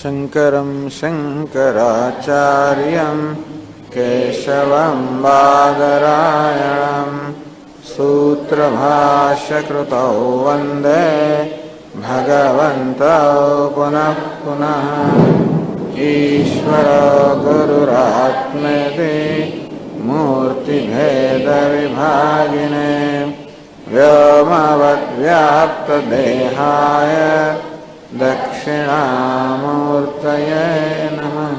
शङ्करं शङ्कराचार्यं केशवं बादरायणं सूत्रभाष्यकृतौ वन्दे भगवन्तौ पुनः पुनः। ईश्वरो गुरुरात्मेति मूर्तिभेदविभागिने व्योमवद्व्याप्तदेहाय दक्षिणामूर्तये नमः।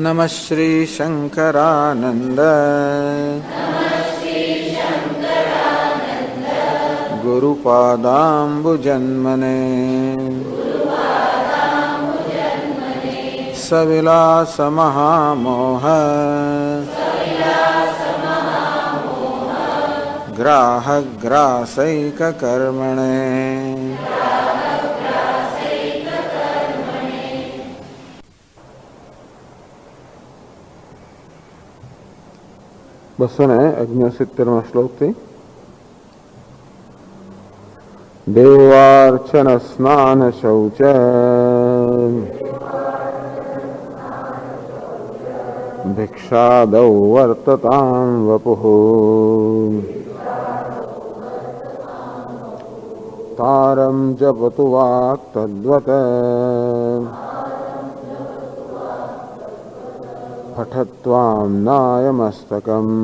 नमः श्री शंकरानंद गुरुपादाम्बुजन्मने सविलास महामोह ग्राहग्रासैककर्मणे बसने 69 श्लोक थी। देवार्चन स्नान शौच भिक्षादौ वर्ततां वपुः तारं जपतु वाक् तद्वत् पठत्वां नायमस्तकम्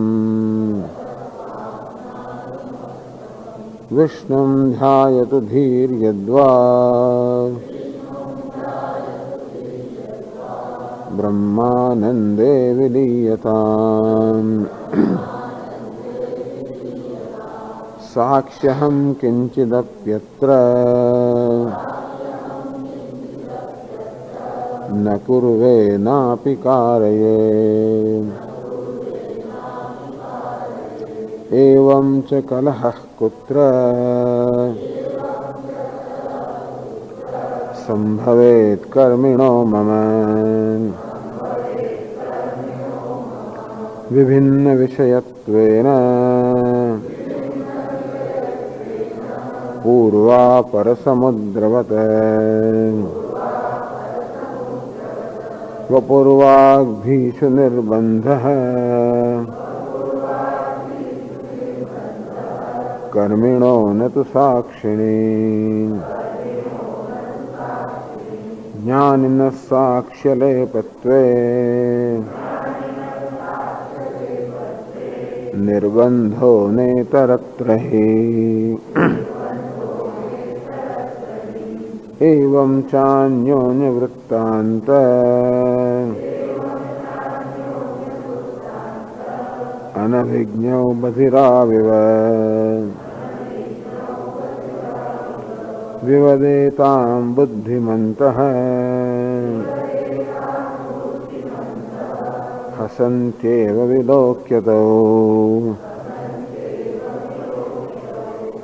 विष्णुं ध्यायतु धीर्यद्वा ब्रह्मानन्दे विलीयताम्। साक्ष्यहं किञ्चिदप्यत्र न कुर्वे नापि कारये एवं च कलहः कुत्र संभवेत् कर्मिणो मम विभिन्न विषयत्वेन पूर्वापरसमुद्रवत् वपुर्वाग्भीषु निर्बन्धः कर्मिणो न तु साक्षिणी ज्ञानिनः साक्ष्यलेपत्वे निर्बन्धो नेतरत्र हि एवं चान्योन्यवृत्तान्त अनभिज्ञो बधिराविव विवदेतां बुद्धिमन्तः हसन्त्येव विलोक्यतो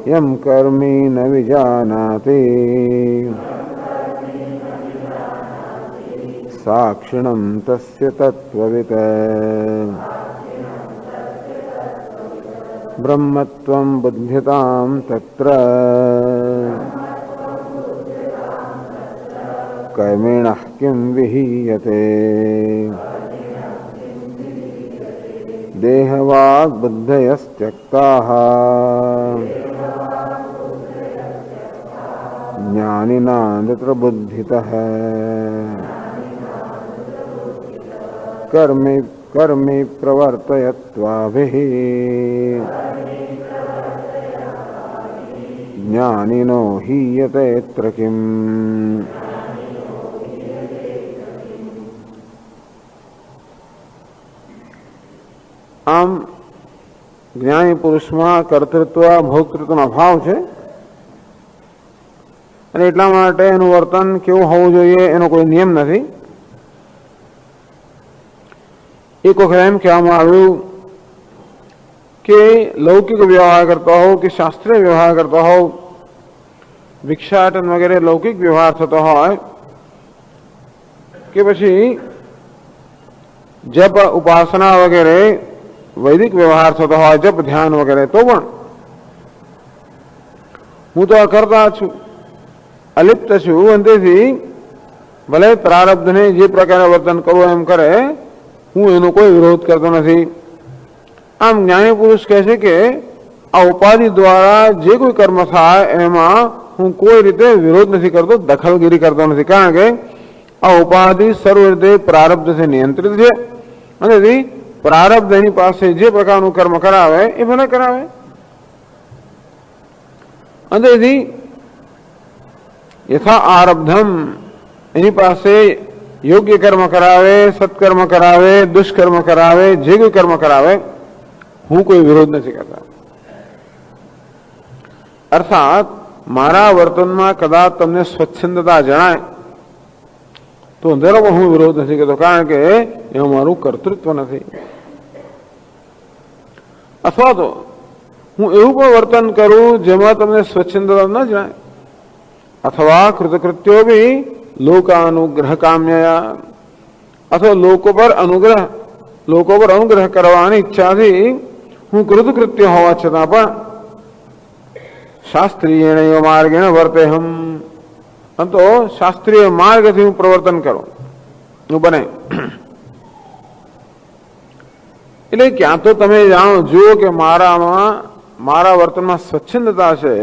यं कर्मी न विजानाति साक्षिणं तस्य तत्त्ववित् ब्रह्मत्वं बुध्यतां तत्र कर्मिणः किं विहीयते देहवाग्बुद्धयस्त्यक्ताः ज्ञानिना तत्र बुद्धितः कर्मि प्रवर्तयत्वाभिः ज्ञानिनो हीयते यत्र किम्। આમ જ્ઞાની પુરુષમાં કર્તૃત્વ ભોક્તૃત્વનો અભાવ છે અને એટલા માટે એનું વર્તન કેવું હોવું જોઈએ એનો કોઈ નિયમ નથી. એક વખત એમ કહેવામાં આવ્યું કે લૌકિક વ્યવહાર કરતા હોવ કે શાસ્ત્રીય વ્યવહાર કરતા હોવ, ભિક્ષાટન વગેરે લૌકિક વ્યવહાર થતો હોય કે પછી જપ ઉપાસના વગેરે વૈદિક વ્યવહાર થતો હોય, જપ ધ્યાન વગેરે, તો પણ હું તો અકર્તા છું, અલિપ્ત છું અને તેથી ભલે પ્રારબ્ધને જે પ્રકારે વર્તન કરવું એમ કરે, હું એનો કોઈ વિરોધ કરતો નથી. આમ જ્ઞાની પુરુષ કહે છે કે આ ઉપાધિ દ્વારા જે કોઈ કર્મ થાય એમાં હું કોઈ રીતે વિરોધ નથી કરતો, દખલગીરી કરતો નથી. કારણ કે આ ઉપાધિ સર્વ રીતે પ્રારબ્ધથી નિયંત્રિત છે અને પ્રારબ્ધ એની પાસે જે પ્રકારનું કર્મ કરાવે એ ભલે કરાવે. અને યથા આરબ્ધમ, એની પાસે યોગ્ય કર્મ કરાવે, સત્કર્મ કરાવે, દુષ્કર્મ કરાવે, જે કોઈ કર્મ કરાવે હું કોઈ વિરોધ નથી કરતા. અર્થાત મારા વર્તનમાં કદાચ તમને સ્વચ્છંદતા જણાય તો અંધારામાં હું વિરોધ નથી કરતો, કારણ કે એમાં મારું કર્તૃત્વ નથી. અથવા તો હું એવું પણ વર્તન કરું જેમાં તમને સ્વચ્છંદતા ન જણાય. અથવા કૃતકૃત્યો બી લોકાનુગ્રહ કામ્યયા, અથવા લોકો પર અનુગ્રહ કરવાની ઈચ્છાથી હું કૃતકૃત્ય હોવા છતાં પણ શાસ્ત્રીય માર્ગેણ વર્તેહમ, તો શાસ્ત્રીય માર્ગથી હું પ્રવર્તન કરું બને. એટલે ક્યાં તો તમે જાણો જુઓ કે મારા વર્તનમાં સ્વચ્છંદતા છે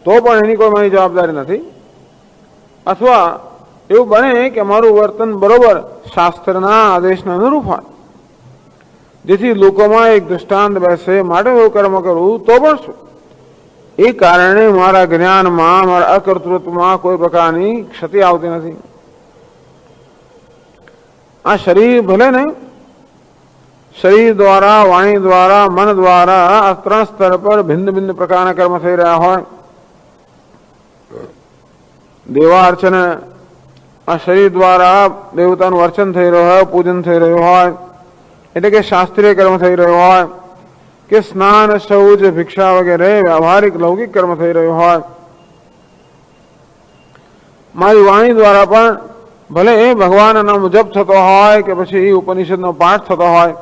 તો પણ એની કોઈ મારી જવાબદારી નથી. અથવા એવું બને કે મારું વર્તન બરોબર શાસ્ત્રના આદેશના અનુરૂપ હોય, જેથી લોકોમાં એક દૃષ્ટાંત બેસે માટે એવું કર્મ કરવું તો પણ શું, એ કારણે મારા જ્ઞાનમાં, મારા અકર્તૃત્વમાં કોઈ પ્રકારની ક્ષતિ આવતી નથી. આ શરીર ભલે ને શરીર દ્વારા, વાણી દ્વારા, મન દ્વારા આ ત્રણ સ્તર પર ભિન્ન ભિન્ન પ્રકારના કર્મ થઈ રહ્યા હોય. દેવાર્ચન, આ શરીર દ્વારા દેવતાનું અર્ચન થઈ રહ્યું હોય, પૂજન થઈ રહ્યું હોય, એટલે કે શાસ્ત્રીય કર્મ થઈ રહ્યો હોય, કે સ્નાન, શૌચ, ભિક્ષા વગેરે વ્યવહારિક લૌકિક કર્મ થઈ રહ્યું હોય. મારી વાણી દ્વારા પણ ભલે એ ભગવાનના નામ જપ થતો હોય કે પછી ઉપનિષદનો પાઠ થતો હોય.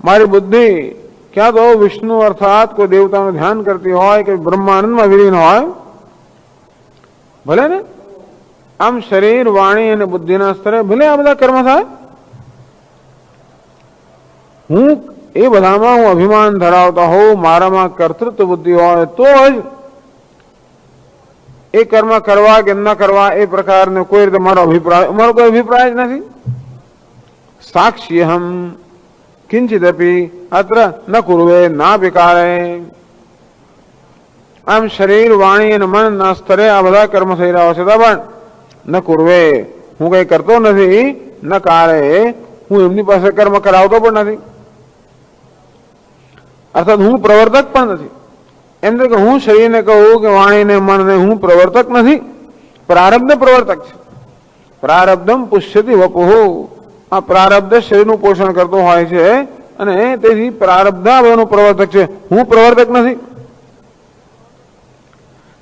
મારી બુદ્ધિ ક્યાં તો વિષ્ણુ અર્થાત કોઈ દેવતાનું ધ્યાન કરતી હોય કે બ્રહ્માનંદમાં વિલીન હોય, ભલે ને. આમ શરીર, વાણી અને બુદ્ધિના સ્તરે ભલે આ બધા કર્મ થાય, હું એ બધામાં હું અભિમાન ધરાવતા હોઉં, મારામાં કર્તૃત્વ બુદ્ધિ હોય તો જ એ કર્મ કરવા કે ન કરવા એ પ્રકારનો કોઈ રીતે મારો કોઈ અભિપ્રાય જ નથી. સાક્ષીહમ કિંચિદપી અત્ર ન કુર્વે ના વિકારે. આમ શરીર, વાણી અને મનના સ્તરે આ બધા કર્મ થઈ રહ્યા છે પણ ન કુર્વે, હું કઈ કરતો નથી, ન કારે, હું એમની પાસે કર્મ કરાવતો પણ નથી. અર્થાત હું પ્રવર્તક પણ નથી. એમ તો કે હું શરીરને કહું કે વાણીને, મનને હું પ્રવર્તક નથી, પ્રારબ્ધ પ્રવર્તક છે. પ્રારબ્ધમ પુષ્યતિ વપુઃ, આ પ્રારબ્ધ શરીરનું પોષણ કરતો હોય છે અને તેથી પ્રારબ્ધ એનું પ્રવર્તક છે, હું પ્રવર્તક નથી.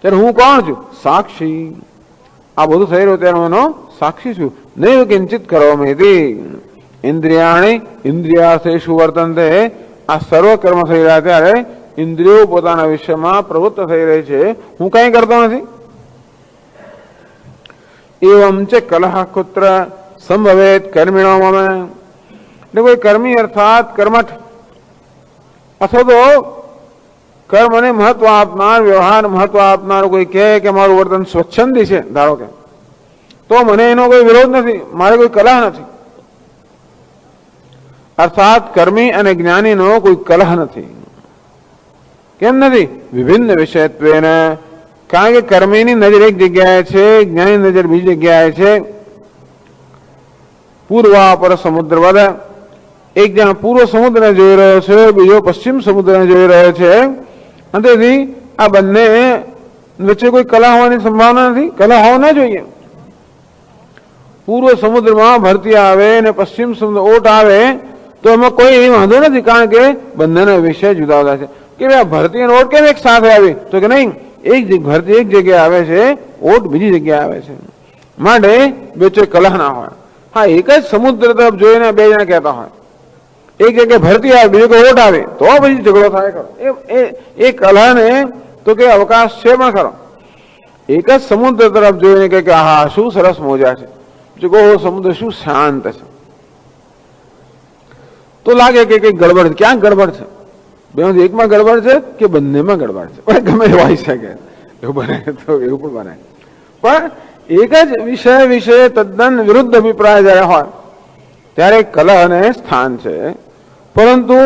ત્યારે હું કોણ છું? સાક્ષી. આ બધું થઈ રહ્યું ત્યારે એનો સાક્ષી છું. નૈવ કિંચિત કરોમિતિ ઇન્દ્રિયાણી ઇન્દ્રિયાર્થેષુ વર્તન્તે. આ સર્વ કર્મ થઈ રહ્યા ત્યારે ઇન્દ્રિયો પોતાના વિષયમાં પ્રવૃત્ત થઈ રહી છે, હું કઈ કરતો નથી. એવમ ચ કલહ કુત્ર સંભવેત કર્મિણો મમ. એટલે કોઈ કર્મી અર્થાત કર્મઠ અથવા તો કર્મને મહત્વ આપનાર, વ્યવહાર મહત્વ આપનાર કોઈ કહે કે મારું વર્તન સ્વચ્છંદી છે ધારો કે, તો મને એનો કોઈ વિરોધ નથી, મારે કોઈ કલહ નથી. અર્થાત કર્મી અને જ્ઞાનીનો કોઈ કલહ નથી. કેમ નથી? વિભિન્ન વિષયત્વેન, કારણ કે કર્મીની નજર એક જગ્યાએ છે, જ્ઞાની નજર બીજી જગ્યાએ છે. પૂર્વાપર સમુદ્ર વદ, એક જણ પૂર્વ સમુદ્રને જોઈ રહ્યો છે, બીજો પશ્ચિમ સમુદ્રને જોઈ રહ્યો છે. અને તેથી આ બંને વચ્ચે કોઈ કલહ હોવાની સંભાવના નથી, કલહ હોવો ના જોઈએ. પૂર્વ સમુદ્રમાં ભરતી આવે અને પશ્ચિમ સમુદ્ર ઓટ આવે તો એમાં કોઈ વાંધો નથી, કારણ કે બંનેના વિષય જુદા જુદા છે. કે ભાઈ ભરતી અને ઓટ કેમ એક સાથે આવી? તો કે નહીં, ભરતી એક જગ્યાએ આવે છે, ઓટ બીજી જગ્યાએ આવે છે, માટે વચ્ચે કલહ ના હોય. હા, એક જ સમુદ્ર તરફ જોઈને બે જણા કહેતા હોય, એક જગ્યાએ ભરતી આવે, બીજો કે ઓટ આવે, તો પછી ઝઘડો થાય ખરો. એ કલહને તો કે અવકાશ છે પણ ખરો. એક જ સમુદ્ર તરફ જોઈને કે હા શું સરસ મોજા છે, જો કહો સમુદ્ર શું શાંત છે, તો લાગે કે કઈ ગડબડ, ક્યાંક ગડબડ છે, બે એકમાં ગડબડ છે કે બંનેમાં ગડબડ છે, ગમે એવું આવી શકે, એવું બને તો એવું પણ બને. પણ એક જ વિષય વિશે તદ્દન વિરુદ્ધ અભિપ્રાય જયારે હોય ત્યારે કલહ અને સ્થાન છે. પરંતુ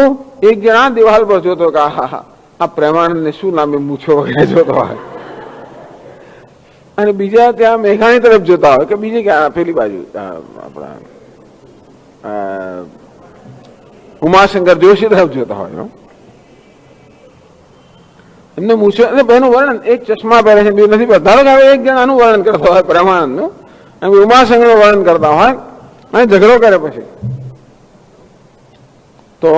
એક જણા દિવાલ પર જોતો કે હા આ પ્રેમાનંદને શું નામે મૂછો વગેરે જોતો હોય, અને બીજા ત્યાં મેઘાણી તરફ જોતા હોય કે બીજી ક્યાં પેલી બાજુ આપણા ઉમાશંકર જોશી તરફ જોતા હોય. એમને મૂછો એનું વર્ણન એક ચશ્મા પહેરે છે બીજું નથી. ધારો કે એક જણાનું વર્ણન કરતો હોય પ્રેમાનંદનું અને ઉમાશંકરનું વર્ણન કરતા હોય અને ઝઘડો કરે પછી, તો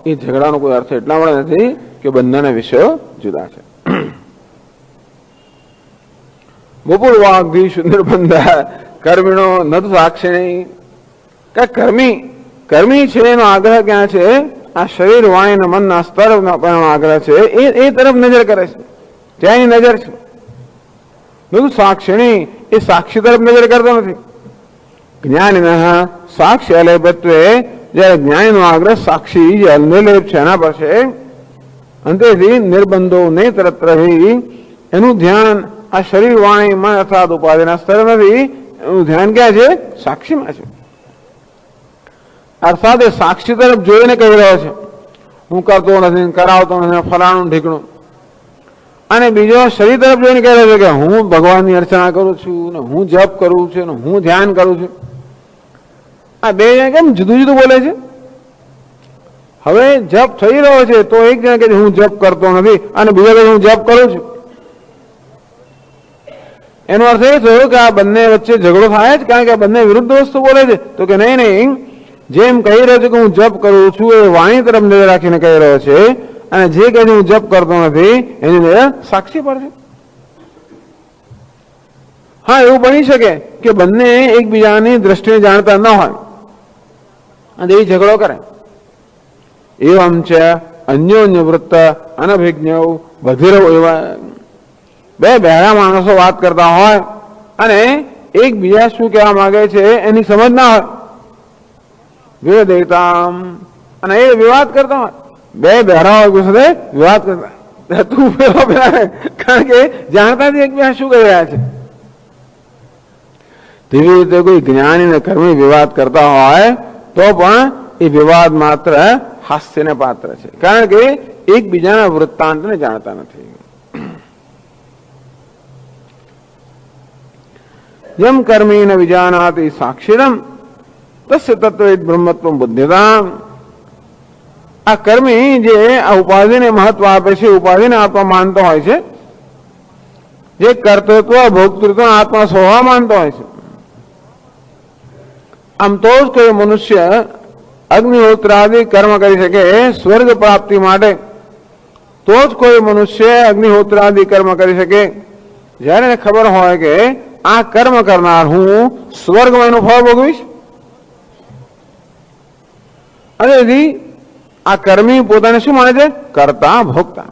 એ ઝઘડાનો કોઈ અર્થ એટલા માટે નથી કે બંનેના વિષયો જુદા છે. બપોર વાઘી સુંદર બંધા કર્મીણો ન તો સાક્ષિણી, કે કર્મી છે એનો આગ્રહ ક્યાં છે? આ શરીર વાણી અને મનના સ્તર આગ્રહ છે, એ તરફ નજર કરે છે, ત્યાં એની નજર છે. બધું સાક્ષિણી એ સાક્ષી તરફ નજર કરતો નથી. જ્ઞાની સાક્ષી અલેપત્વે, જયારે જ્ઞાનીનો આગ્રહ સાક્ષી જે અન્યલેપ છે એના પર છે, અંતેથી નિર્બંધો નેતરત્ર એનું ધ્યાન આ શરીર વાણી મન અર્થાત ઉપાધિના સ્તર નથી, એનું ધ્યાન ક્યાં છે? સાક્ષીમાં છે. અર્થાત એ સાક્ષી તરફ જોઈને કહી રહ્યો છે હું કરતો નથી, કરાવતો નથી, ફલાણું ઢીકણું. અને બીજો શરીર તરફ જોઈને કહી રહ્યો છે કે હું ભગવાનની અર્ચના કરું છું ને હું જપ કરું છું ને હું ધ્યાન કરું છું. આ બે જણ કેમ જુદું જુદું બોલે છે? હવે જપ થઈ રહ્યો છે તો એક જણ કે હું જપ કરતો નથી અને બીજો કે હું જપ કરું છું. એનો અર્થ એ થયો કે આ બંને વચ્ચે ઝઘડો થાય જ, કારણ કે આ બંને વિરુદ્ધ વસ્તુ બોલે છે. તો કે નહીં, જેમ કહી રહ્યો છે કે હું જપ કરું છું એ વાણી તરફ નજર રાખીને કહી રહ્યો છે, અને જે કહે છે હું જપ કરતો નથી એની નજર સાક્ષી પર છે. હા, એવું બની શકે કે બંને એકબીજાની દ્રષ્ટિને જાણતા ન હોય અને એ ઝઘડો કરે. એવમ છે અન્યોન્ય વૃત્ત અનભિજ્ઞ બધીરો, એવા બે બહેરા માણસો વાત કરતા હોય અને એકબીજા શું કહેવા માંગે છે એની સમજ ના હોય, વેદેતામ, અને એ વિવાદ કરતા હોય. બે બહેરા હોય સાથે વિવાદ કરતા, તું કારણ કે જાણતા નથી એકબીજા શું કહી રહ્યા છે. તેવી રીતે કોઈ જ્ઞાની અને કર્મી વિવાદ કરતા હોય તો પણ એ વિવાદ માત્ર હાસ્યને પાત્ર છે, કારણ કે એકબીજાના વૃત્તાંતને જાણતા નથી. જેમ કર્મી ન વિજાનાતિ સાક્ષીરમ તસ્ય તત્વ બ્રહ્મત્વ બુદ્ધિતા. આ કર્મી જે આ ઉપાધિને મહત્વ આપે છે, ઉપાધિને આત્મા માનતો હોય છે, જે કર્તૃત્વ ભોક્તૃત્વ આત્મા સ્વભાવ માનતો હોય છે. આમ તો જ કોઈ મનુષ્ય અગ્નિહોત્રાદિ કર્મ કરી શકે સ્વર્ગ પ્રાપ્તિ માટે, તો જ કોઈ મનુષ્ય અગ્નિહોત્રાદિ કર્મ કરી શકે જયારે ખબર હોય કે આ કર્મ કરનાર હું સ્વર્ગમાં એનું ફળ ભોગવીશ. અને આ કર્મી પોતાને શું માને છે? કર્તા ભોગતા.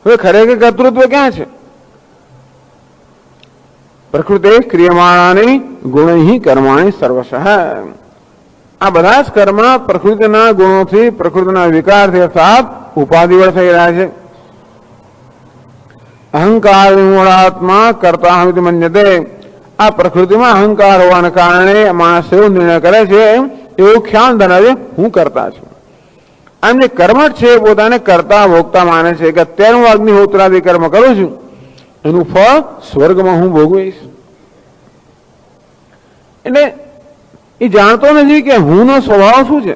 હવે ખરેખર કર્તૃત્વ ક્યાં છે? પ્રકૃતિ ક્રિયમાણાની ગુણૈ કર્માણી સર્વશઃ. આ બધા જ કર્મ પ્રકૃતિના ગુણોથી, પ્રકૃતિના વિકારથી અર્થાત ઉપાધિ વડે થઈ રહ્યા છે. અહંકાર વિમૂઢાત્મા કરતા હમિતિ મન્યતે. આ પ્રકૃતિમાં અહંકાર હોવાના કારણે માણસ એવો નિર્ણય કરે છે, એવું ખ્યાલ ધરાવે હું કરતા છું. આમ જે કર્મઠ છે પોતાને કરતા ભોગતા માને છે કે અત્યારે હું અગ્નિહોત્રાદિ કર્મ કરું છું, એનું ફળ સ્વર્ગમાં હું ભોગવીશ. એટલે એ જાણતો નથી કે હું નો સ્વભાવ શું છે.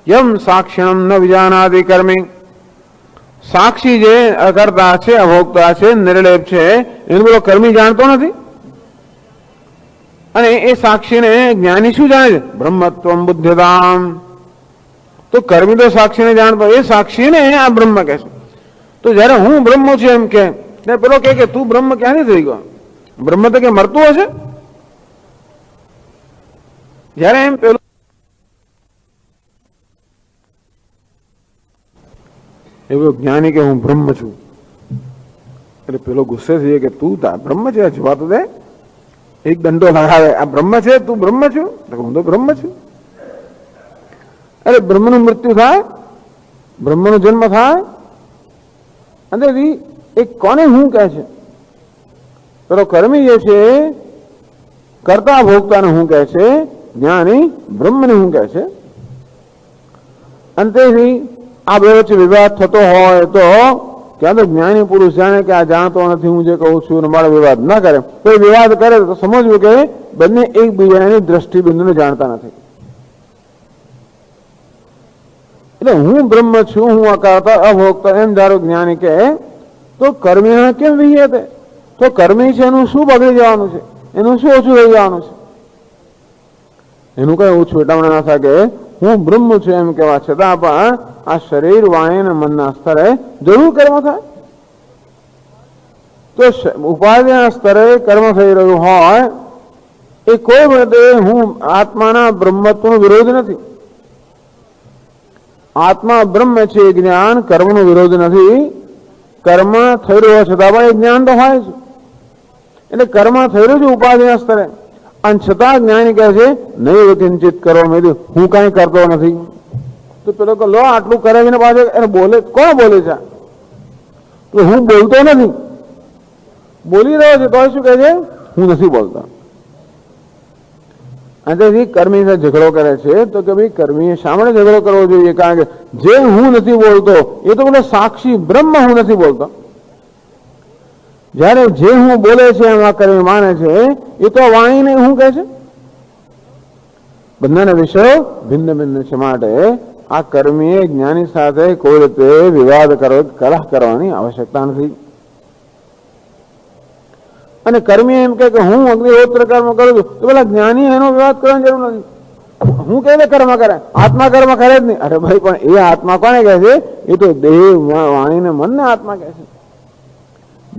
યમ સાક્ષિણમ ન વિજાનાદિ કર્મી. સાક્ષી જે અકર્તા છે, અભોગતા છે, નિર્લેપ છે, એનું બધો કર્મી જાણતો નથી. અને એ સાક્ષીને જ્ઞાની શું જાણે છે? બ્રહ્મત્વમ બુદ્ધિદામ. તો કર્મી તો સાક્ષીને જાણતો, એ સાક્ષીને આ બ્રહ્મ કહે છે. તો જયારે હું બ્રહ્મ છું એમ કે પેલો કે તું બ્રહ્મ ક્યાંથી થઈ ગયો? બ્રહ્મ તો કે મરતું હશે? જયારે એમ પેલો એવો જ્ઞાની કે હું બ્રહ્મ છું, એટલે પેલો ગુસ્સે થઈ કે તું બ્રહ્મ છે, જવા તો દે. એક દંડો લગાવે, આ બ્રહ્મ છે, તું બ્રહ્મ છું? હું તો બ્રહ્મ છું. અરે બ્રહ્મનું મૃત્યુ થાય, બ્રહ્મનો જન્મ થાય, અને એ કોને હું કહે છે? પેલો કર્મી જે છે કરતા ભોગતાને હું કહે છે, જ્ઞાની બ્રહ્મને હું કહે છે. અંતેથી આ બે વચ્ચે વિવાદ થતો હોય તો ક્યાં તો જ્ઞાની પુરુષ જાણે કે આ જાણતો નથી, હું જે કહું છું, મારો વિવાદ ના કરે. કોઈ વિવાદ કરે તો સમજવું કે બંને એકબીજાની દ્રષ્ટિબિંદુને જાણતા નથી. એટલે હું બ્રહ્મ છું, હું અકારતા અભોગતા એમ ધારો જ્ઞાની કે તો કર્મી કેમ વિહીયતે? તો કર્મી છે એનું શું બગડી જવાનું છે? એનું શું ઓછું રહી જવાનું છે? એનું કઈ ઓછું એટલા ના થાય કે હું બ્રહ્મ છું એમ કહેવા છતાં પણ આ શરીર, વાણી અને મનના સ્તરે જરૂર કર્મ થાય. તો ઉપાધિના સ્તરે કર્મ થઈ રહ્યું હોય એ કોઈ વખતે હું આત્માના બ્રહ્મત્વનો વિરોધ નથી. આત્મા બ્રહ્મ છે, જ્ઞાન કર્મનો વિરોધ નથી. કર્મ થઈ રહ્યો છતાં પણ એ જ્ઞાન તો હોય છે. એટલે કર્મ થઈ રહ્યું છે ઉપાધિના સ્તરે, અને છતાં જ્ઞાની કહે છે નહીં કિંચિત કરો, મેં હું કઈ કરતો નથી. તો પેલો કે લો આટલું કરે છે ને પાછળ એને બોલે, કોણ બોલે છે? તો હું બોલતો નથી, બોલી રહ્યો છે તો શું કહે છે? હું નથી બોલતો. અને તેથી કર્મી સાથે ઝઘડો કરે છે. તો કે ભાઈ કર્મીએ શા માટે ઝઘડો કરવો જોઈએ? કારણ કે જે હું નથી બોલતો એ તો બોલે સાક્ષી બ્રહ્મ હું નથી બોલતો. જયારે જે હું બોલે છે એમાં કર્મી માને છે એ તો વાણીને હું કહે છે. બંનેના વિષયો ભિન્ન ભિન્ન છે. માટે આ કર્મીએ જ્ઞાની સાથે કોઈ રીતે વિવાદ કરવો, કલહ કરવાની આવશ્યકતા નથી. અને કર્મી એમ કે હું અગ્નિહોત્ર કર્મ કરું છું તો પેલા જ્ઞાની એનો વિવાદ કરવાની જરૂર નથી. હું કઈ રીતે કર્મ કરે? આત્મા કર્મ કરે જ નહીં. અરે ભાઈ પણ એ આત્મા કોને કહે છે? એ તો દેહ, વાણી ને મનને આત્મા કહે છે.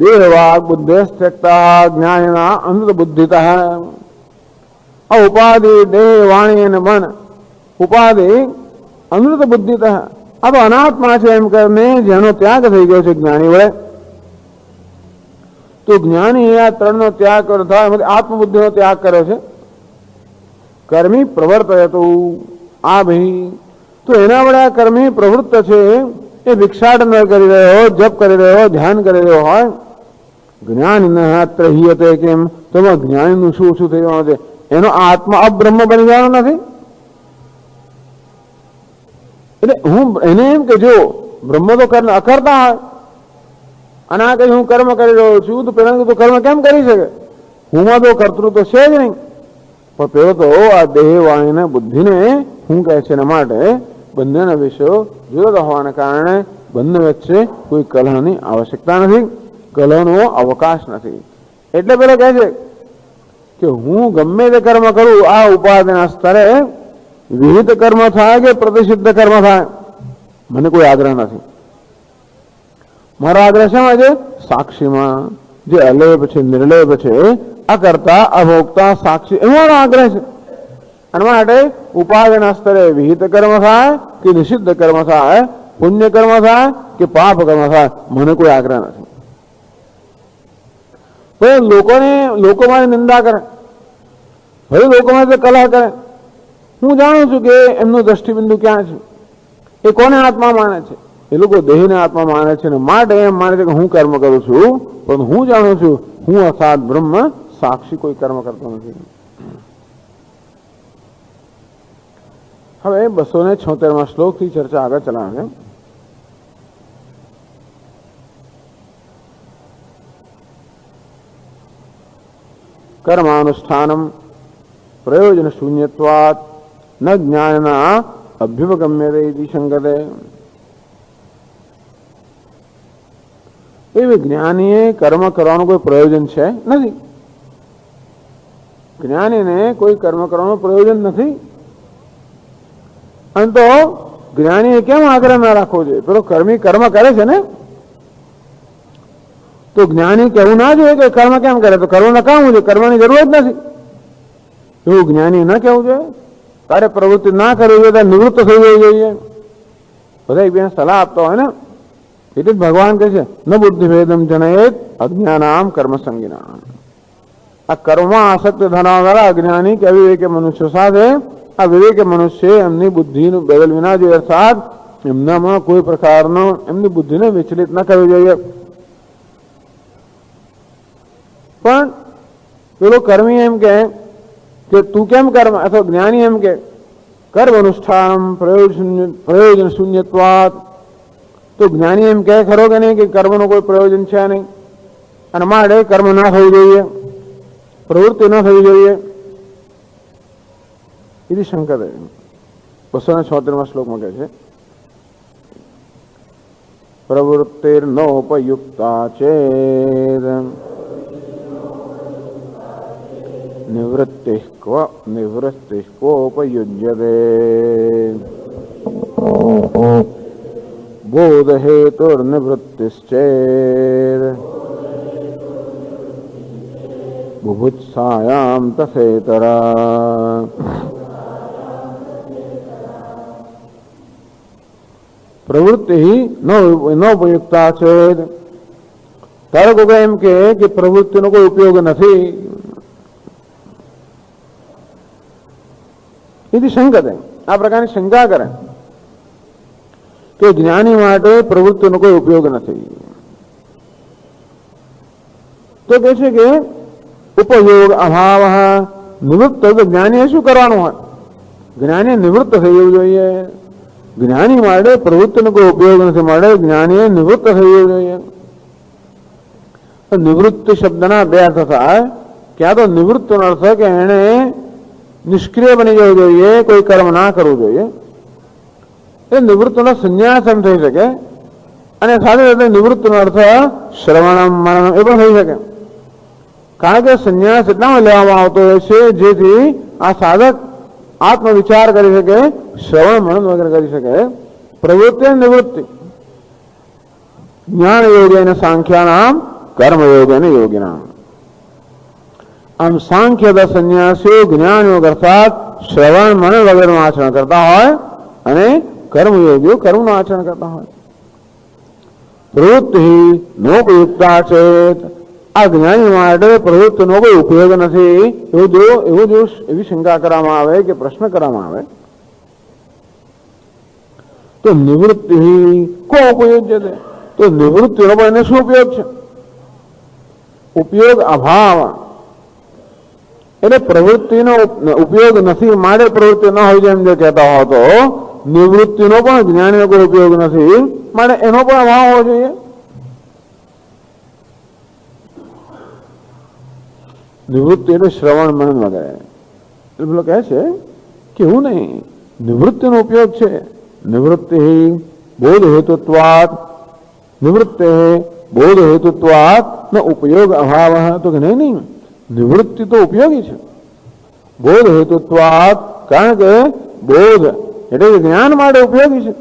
દેહ વાગ બુદ્ધેસ્ત્યક્તા જ્ઞાનના અનંત બુદ્ધિત. આ ઉપાધિ દેહ, વાણી અને મન, ઉપાધિ અનંત બુદ્ધિત. આ તો અનાત્મા છે એમ કરીને જેનો ત્યાગ થઈ ગયો છે જ્ઞાની વડે. તો જ્ઞાની આ ત્રણનો ત્યાગ કર્યો થાય, આત્મબુદ્ધિનો ત્યાગ કર્યો છે. કર્મી પ્રવર્તય તો આ ભાઈ, તો એના વડે આ કર્મી પ્રવૃત્ત છે એ ભિક્ષાટન કરી રહ્યો, જપ કરી રહ્યો, ધ્યાન કરી રહ્યો હોય. જ્ઞાની ત્રહીયતે કેમ? તો જ્ઞાનીનું શું ઓછું થઈ જવાનું છે? એનો આત્મા અબ્રહ્મ બની જવાનો નથી. એટલે હું એને એમ કે જો બ્રહ્મ તો અકર્તા હોય અને આ કઈ હું કર્મ કરી રહ્યો છું તો પેલા તો કર્મ કેમ કરી શકે? હુંમાં તો કર્તૃત્વ તો છે જ નહીં. પણ પેલો તો આ દેહ, વાણીને, બુદ્ધિને હું કહે છે. એના માટે બંનેના વિષયો જુદા હોવાને કારણે બંને વચ્ચે કોઈ કલહની આવશ્યકતા નથી, કલહનો અવકાશ નથી. એટલે પેલો કહે છે કે હું ગમે તે કર્મ કરું આ ઉપાધિના સ્તરે વિહિત કર્મ થાય કે પ્રતિષિદ્ધ કર્મ થાય મને કોઈ આગ્રહ નથી. મારો આગ્રહ શેમાં છે? સાક્ષીમાં, જે અલેપ છે, નિર્લેપ છે, અકર્તા અભોગતા સાક્ષી, એનો આગ્રહ છે. અને માટે ઉપાધિના સ્તરે વિહિત કર્મ થાય કે નિષિદ્ધ કર્મ થાય, પુણ્ય કર્મ થાય કે પાપ કર્મ થાય, મને કોઈ આગ્રહ નથી. તો લોકો મારી નિંદા કરે, હવે લોકો મારી કલહ કરે, હું જાણું છું કે એમનું દ્રષ્ટિબિંદુ ક્યાં છે, એ કોને આત્મા માને છે? એ લોકો દેહને આત્મા માને છે. ને માટે એમ માને છે કે હું કર્મ કરું છું, પણ હું જાણું છું હું અર્થાત બ્રહ્મ સાક્ષી કોઈ કર્મ કરતો નથી. હવે 276માં શ્લોકથી ચર્ચા આગળ ચલાવે. કર્માનુષ્ઠાનમ પ્રયોજન શૂન્યત્વાત ન જ્ઞાનના અભ્યુપગમ્યતે ઇતિ શંકતે. એ જ્ઞાનીએ કર્મ કરવાનું કોઈ પ્રયોજન છે નથી. જ્ઞાનીને કોઈ કર્મ કરવાનું પ્રયોજન નથી. અને તો જ્ઞાનીએ કેમ આગ્રહ ના રાખવો જોઈએ? પેલો કર્મી કર્મ કરે છે ને, તો જ્ઞાની કહેવું ના જોઈએ કે કર્મ કેમ કરે? તો કર્મ નકામું છે, કરવાની જરૂર જ નથી એવું જ્ઞાની ન કહેવું જોઈએ. તારે પ્રવૃત્તિ ના કરવી જોઈએ, તારે નિવૃત્ત થઈ જવી જોઈએ. બધા એકબીજાને સલાહ આપતા હોય ને, એટલે ભગવાન કહે છે ન બુદ્ધિભેદમ જનયેત અજ્ઞાનામ કર્મસંગિના. આ કર્મમાં આસક્ત ધરાવનારા અજ્ઞાની કે અવિવેકી મનુષ્ય સાથે આ વિવેકી મનુષ્ય એમની બુદ્ધિનું બદલ વિના જોઈએ, અર્થાત એમનામાં કોઈ પ્રકારનો એમની બુદ્ધિને વિચલિત ન કરવી જોઈએ. પણ પેલો કર્મી એમ કે તું કેમ કર્મ, અથવા જ્ઞાની એમ કે કર્મ અનુષ્ઠાન પ્રયોજન શૂન્યત્વાત. તો જ્ઞાની એમ કહે ખરો કે નહીં કે કર્મનું કોઈ પ્રયોજન છે નહીં, અને માટે કર્મ ના થવું જોઈએ, પ્રવૃત્તિ ન થવી જોઈએ. એવી શંકા 276 શ્લોકમાં કહે છે પ્રવૃત્તિર્નોપયુક્તા ચેદ નિવૃત્તિઃ કોપયુજ્યતે બોધહેતુર્નિવૃત્તિશ્ચેદ બુભુત્સાયામ તથેતરા. પ્રવૃત્તિ નોપયુક્તા છે. તારે કોઈ એમ કે પ્રવૃત્તિનો કોઈ ઉપયોગ નથી, એથી શંકા થાય. આ પ્રકારની શંકા કરે કે જ્ઞાની માટે પ્રવૃત્તિનો કોઈ ઉપયોગ નથી. તો કહે છે કે ઉપયોગ અભાવ નિવૃત્ત. તો જ્ઞાનીએ શું કરવાનું હોય? જ્ઞાની નિવૃત્ત થઈ જવું જોઈએ. જ્ઞાની માટે પ્રવૃત્તિનો કોઈ ઉપયોગ નથી, મળે જ્ઞાનીએ નિવૃત્ત થઈ જવું જોઈએ. નિવૃત્તિ શબ્દના બે અર્થ થાય. ક્યાં તો નિવૃત્તનો અર્થ કે એને નિષ્ક્રિય બની જવું જોઈએ, કોઈ કર્મ ના કરવું જોઈએ. એ નિવૃત્તિનો સંન્યાસ એમ થઈ શકે, અને સાથે સાથે નિવૃત્તિનો અર્થ શ્રવણમ મનનમ એ પણ થઈ શકે. કારણ કે સંન્યાસ એટલામાં લેવામાં આવતો હોય છે જેથી આ સાધક આત્મવિચાર કરી શકે, શ્રવણ મનન વગેરે કરી શકે. પ્રવૃત્તિ અને નિવૃત્તિ જ્ઞાન યોગી અને સાંખ્યાનામ કર્મયોગ અને યોગીનામ. આમ સાંખ્ય સંન્યાસીઓ જ્ઞાન યોગ અર્થાત શ્રવણ મનન વગેરેનું આચરણ કરતા હોય, અને કર્મયોગીઓ કર્મનું આચરણ કરતા હોય. પ્રવૃત્તિ નોપયુક્તા ચેત. આ જ્ઞાની માટે પ્રવૃત્તિનો કોઈ ઉપયોગ નથી, એવી શંકા કરવામાં આવે કે પ્રશ્ન કરવામાં આવે તો નિવૃત્તિ કો ઉપયોગ છે. તો નિવૃત્તિનો પણ એને શું ઉપયોગ છે? ઉપયોગ અભાવ. એટલે પ્રવૃત્તિનો ઉપયોગ નથી, માટે પ્રવૃત્તિ ન હોય જેમ જે કહેતા હો, તો નિવૃત્તિનો પણ જ્ઞાનીનો કોઈ ઉપયોગ નથી, માટે એનો પણ અભાવ હોવો જોઈએ. નિવૃત્તિ એટલે શ્રવણ મનન વગેરે. એટલે પેલો કહે છે કે એવું નહીં, નિવૃત્તિનો ઉપયોગ છે. નિવૃત્તિ બોધ હેતુત્વાત, નિવૃત્તિ બોધ હેતુત્વાત ન ઉપયોગ અભાવ. તો કે નહીં, નિવૃત્તિ તો ઉપયોગી છે બોધ હેતુત્વાત, કારણ કે બોધ એટલે જ્ઞાન માટે ઉપયોગી છે.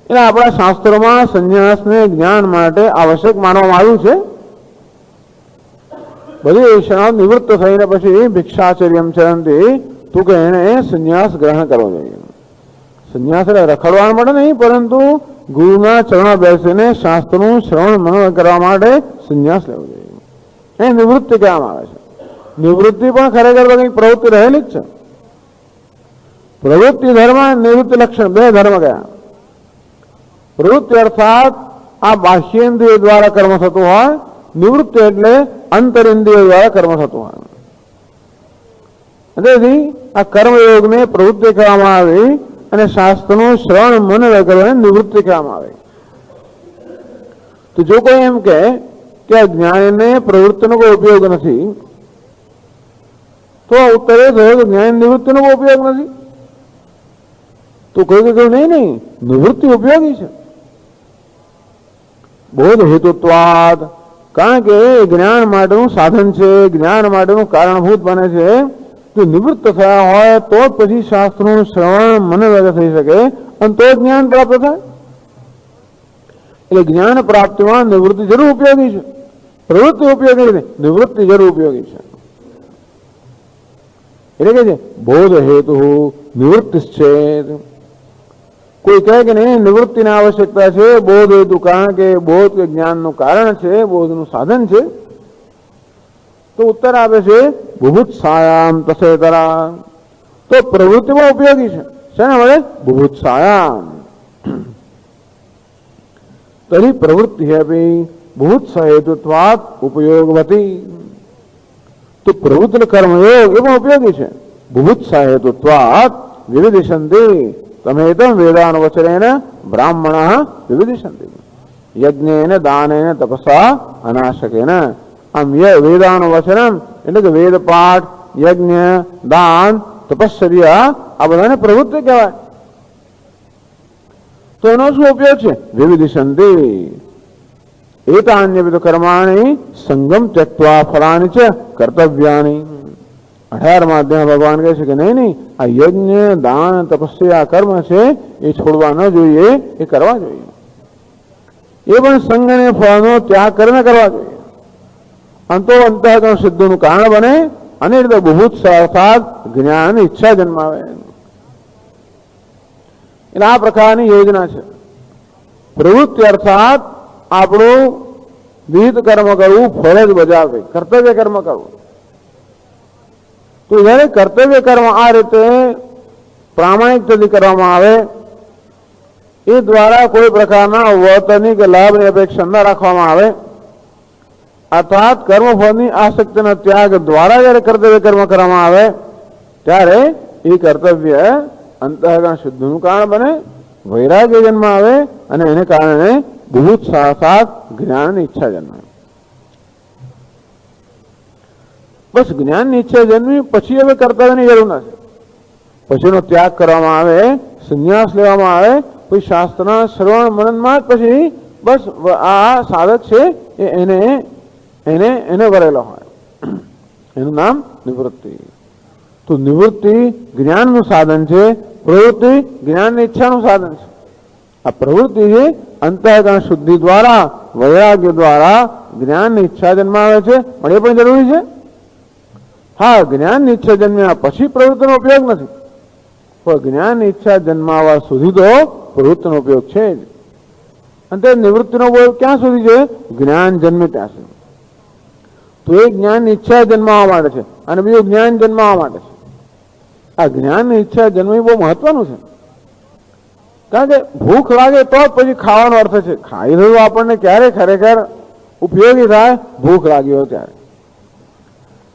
એટલે આપણા શાસ્ત્રોમાં સંન્યાસને જ્ઞાન માટે આવશ્યક માનવામાં આવ્યું છે. બધી ઈચ્છાઓ નિવૃત્ત થઈને પછી ભિક્ષાચર્યમ ચરંતી, તું કે એને સંન્યાસ ગ્રહણ કરવો જોઈએ. સંન્યાસ રખડવા માટે નહીં, પરંતુ ગુરુના ચરણમાં બેસીને શાસ્ત્રનું શ્રવણ મનન કરવા માટે સંન્યાસ લેવો જોઈએ. એ નિવૃત્તિ કહેવામાં આવે છે. નિવૃત્તિ પણ ખરેખર કંઈક પ્રવૃત્તિ રહેલી જ છે. પ્રવૃત્તિ ધર્મ, નિવૃત્તિ લક્ષણ, બે ધર્મ કયા? પ્રવૃત્તિ અર્થાત આ બાહ્યેન્દ્રિય દ્વારા કર્મ થતું હોય, નિવૃત્તિ એટલે અંતરિન્દ્રિય દ્વારા કર્મ થતું હોય. તેથી આ કર્મયોગને પ્રવૃત્તિ કહેવામાં આવી, અને શાસ્ત્રનું શ્રવણ મનન કરવાને નિવૃત્તિ કહેવામાં આવે. તો જો કોઈ એમ કે આ જ્ઞાનને પ્રવૃત્તિનો કોઈ ઉપયોગ નથી, તો ઉત્તર એ થયો કે જ્ઞાન નિવૃત્તિનો કોઈ ઉપયોગ નથી. તો કોઈ કહ્યું નહીં, નિવૃત્તિ ઉપયોગી છે. બોધ હેતુત્વાદ, કારણ કે જ્ઞાન માટેનું સાધન છે, જ્ઞાન માટેનું કારણભૂત બને છે. જો નિવૃત્ત થયા હોય તો જ પછી શાસ્ત્રનું શ્રવણ મનન વગેરે થઈ શકે, અને તો જ્ઞાન પ્રાપ્ત થાય. એટલે જ્ઞાન પ્રાપ્તિમાં નિવૃત્તિ જરૂર ઉપયોગી છે. પ્રવૃત્તિ ઉપયોગી નથી, નિવૃત્તિ જરૂર ઉપયોગી છે. એટલે કે છે બોધ હેતુ નિવૃત્તિ છે. કોઈ કહે કે નહીં નિવૃત્તિની આવશ્યકતા છે, બોધ હેતુ, કારણ કે બોધ કે જ્ઞાનનું કારણ છે, બોધનું સાધન છે, તો ઉત્તર આપે છે બુભુત્સાયામ તસેતરા. તો પ્રવૃત્તિમાં ઉપયોગી છે. શેના વડે? બુભુત્સાયામ. તરી પ્રવૃત્તિ અપી બુભુત્સા હેતુત્વાત ઉપયોગવતી. તો પ્રવૃત્તિ કર્મયોગ એ પણ ઉપયોગી છે. બુભુત્સા હેતુત્વાત વિવિધિષંતિ તમેતમ વેદાનુવચનેન બ્રાહ્મણઃ વિવિધિષંતિ યજ્ઞેન દાનેન તપસા અનાશકેન. આમ વેદાનુવચનમ એટલે કે વેદ પાઠ, યજ્ઞ, દાન, તપશ્ચર્યા આ બધાને પ્રવૃત્તિ કહેવાય. તો એનો શું ઉપયોગ છે? વિવિધિષંતિ એતાન્યવિધ કર્માણી સંગમ ત્યક્ત્વા ફલાની છે કર્તવ્યાની. 18મા અધ્યાય ભગવાન કહે છે કે નહીં આ યજ્ઞ, દાન, તપસ્યા કર્મ છે એ છોડવા ન જોઈએ, એ કરવા જોઈએ. એ પણ સંગ અને ફળનો ત્યાગ કરીને કરવા જોઈએ. અંતો અંતઃકરણ સિદ્ધિનું કારણ બને અને એટલે બુભુત્સા અર્થાત જ્ઞાન ઈચ્છા જન્માવે. એટલે આ પ્રકારની યોજના છે. પ્રવૃત્તિ અર્થાત આપણું વિહિત કર્મ કરવું, ફરજ બજાવવી, કર્તવ્ય કર્મ કરવું. તો જયારે કર્તવ્ય કર્મ આ રીતે પ્રામાણિકતાથી કરવામાં આવે, એ દ્વારા કોઈ પ્રકારના વર્તનની કે લાભની અપેક્ષા ન રાખવામાં આવે, અર્થાત કર્મફળની આસક્તિના ત્યાગ દ્વારા જયારે કર્તવ્ય કર્મ કરવામાં આવે ત્યારે એ કર્તવ્ય અંતઃકરણ શુદ્ધિનું કારણ બને, વૈરાગ્ય જન્મ આવે અને એને કારણે બુભુત્સા અર્થાત જ્ઞાનની ઈચ્છા જન્મે. બસ જ્ઞાનની ઈચ્છા જન્મી પછી હવે કર્તવ્યની જરૂર નથી. પછીનો ત્યાગ કરવામાં આવે, સંન્યાસ લેવામાં આવે, પછી શાસ્ત્રના શ્રવણ મનનમાં જ પછી બસ આ સાધક છે એને વરેલો હોય. એનું નામ નિવૃત્તિ. તો નિવૃત્તિ જ્ઞાનનું સાધન છે, પ્રવૃત્તિ જ્ઞાનની ઈચ્છાનું સાધન છે. આ પ્રવૃત્તિ છે અંતઃકરણ શુદ્ધિ દ્વારા, વૈરાગ્ય દ્વારા જ્ઞાનની ઈચ્છા જન્માવે છે, પણ એ પણ જરૂરી છે. હા, જ્ઞાનની ઈચ્છા જન્મ્યા પછી પ્રવૃત્તિનો ઉપયોગ નથી, પણ જ્ઞાનની ઈચ્છા જન્માવા સુધી તો પ્રવૃત્તિનો ઉપયોગ છે જ. અને નિવૃત્તિનો ઉપયોગ ક્યાં સુધી છે? જ્ઞાન જન્મે ત્યાં સુધી. તો એ જ્ઞાનની ઈચ્છા જન્માવા માટે છે અને બીજું જ્ઞાન જન્માવા માટે છે. આ જ્ઞાનની ઈચ્છા જન્મવી બહુ મહત્વનું છે. કારણ કે ભૂખ લાગે તો જ પછી ખાવાનો અર્થ છે. ખાઈ રહ્યું આપણને ક્યારે ખરેખર ઉપયોગી થાય? ભૂખ લાગી હોય ત્યારે.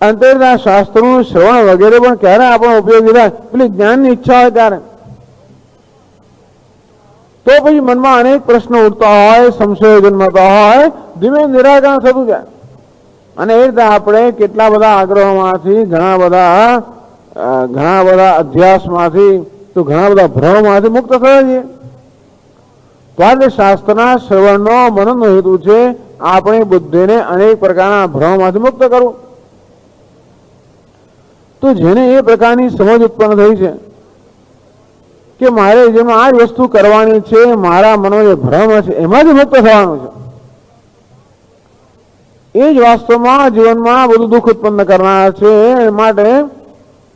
અંતે શાસ્ત્રોનું શ્રવણ વગેરે પણ ક્યારે આપણને ઉપયોગી થાય? પેલી જ્ઞાનની ઈચ્છા હોય ત્યારે. તો પછી મનમાં અનેક પ્રશ્નો ઉઠતા હોય, સંશયો જન્મતા હોય, ધીમે નિરાકરણ થતું જાય. અને એ રીતે આપણે કેટલા બધા આગ્રહોમાંથી, ઘણા બધા અધ્યાસમાંથી, તો ઘણા બધા ભ્રમમાંથી મુક્ત થયા છીએ. તો આજે શાસ્ત્રના શ્રવણનો મનનનો હેતુ છે આપણી બુદ્ધિને અનેક પ્રકારના ભ્રમમાંથી મુક્ત કરવું. તો જેને એ પ્રકારની સમજ ઉત્પન્ન થઈ છે કે મારે જેમાં આ જ વસ્તુ કરવાની છે, મારા મનો જે ભ્રમ છે એમાંથી મુક્ત થવાનું છે, એ જ વાસ્તવમાં જીવનમાં બધું દુઃખ ઉત્પન્ન કરનાર છે. માટે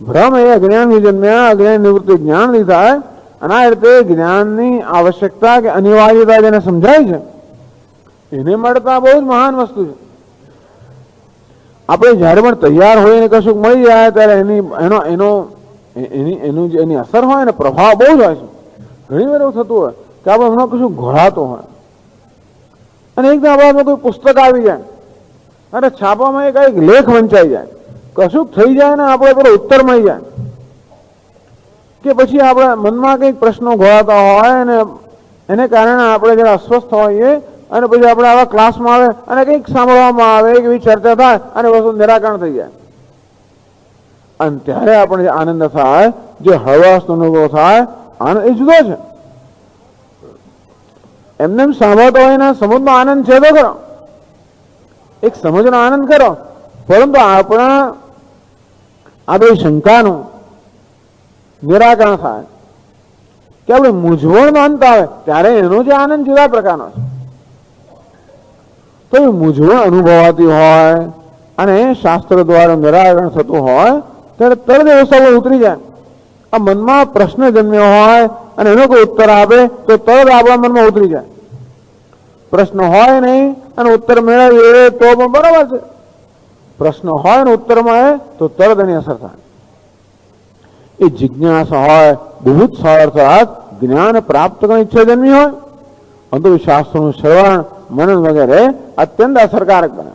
ભ્રમ એ અજ્ઞાનથી જન્મ્યા, અજ્ઞાન નિવૃત્તિ જ્ઞાનથી થાય. અને આ રીતે જ્ઞાનની આવશ્યકતા કે અનિવાર્યતા જેને સમજાય છે એને મળતા બહુ જ મહાન વસ્તુ છે. આપણે જયારે પણ તૈયાર હોય ને કશું મળી જાય ત્યારે એની અસર હોય ને પ્રભાવ બહુ જ હોય છે. ઘણી વાર એવું થતું હોય કે આપણે હમણાં કશું ઘોળાતું હોય અને એકદમ આપણામાં કોઈ પુસ્તક આવી જાય અને છાપામાં એક લેખ વંચાઈ જાય, કશુંક થઈ જાય ને આપણે પેલો ઉત્તર મળી જાય, કે પછી આપણા મનમાં કંઈક પ્રશ્નો ઘોળાતા હોય અને એને કારણે આપણે જરા અસ્વસ્થ હોઈએ અને પછી આપણે આવા ક્લાસમાં આવે અને કંઈક સાંભળવામાં આવે, એવી ચર્ચા થાય અને વસ્તુ નિરાકરણ થઈ જાય. અને ત્યારે આપણે જે આનંદ થાય, જે હળવાશનો અનુભવ થાય, આનંદ એ જુદો છે. એમને સાંભળતો હોય ને સમજનો આનંદ છે તો ખરો, એક સમજનો આનંદ કરો, પરંતુ આપણા આ બધી શંકાનું નિરાકરણ થાય કે આપણે મૂંઝવણનો અંત આવે ત્યારે એનો જે આનંદ જુદા પ્રકારનો છે. તો એ મૂંઝવણ અનુભવાતી હોય અને શાસ્ત્ર દ્વારા નિરાકરણ થતું હોય ત્યારે તરત એ વસ્તુ ઉતરી જાય આ મનમાં પ્રશ્ન જન્મ્યો હોય અને એનો કોઈ ઉત્તર આપે તો તરત આપણા મનમાં ઉતરી જાય. પ્રશ્ન હોય નહીં અને ઉત્તર મેળવીએ તો પણ બરાબર છે. પ્રશ્ન હોય ને ઉત્તરમાં તો તરત એની અસર થાય. એ જિજ્ઞાસા હોય, બુભુત્સા અર્થાત જ્ઞાન પ્રાપ્ત કરવાની ઈચ્છા જન્મી હોય, અંધશાસ્ત્રોનું શ્રવણ મનન વગેરે અત્યંત અસરકારક બને.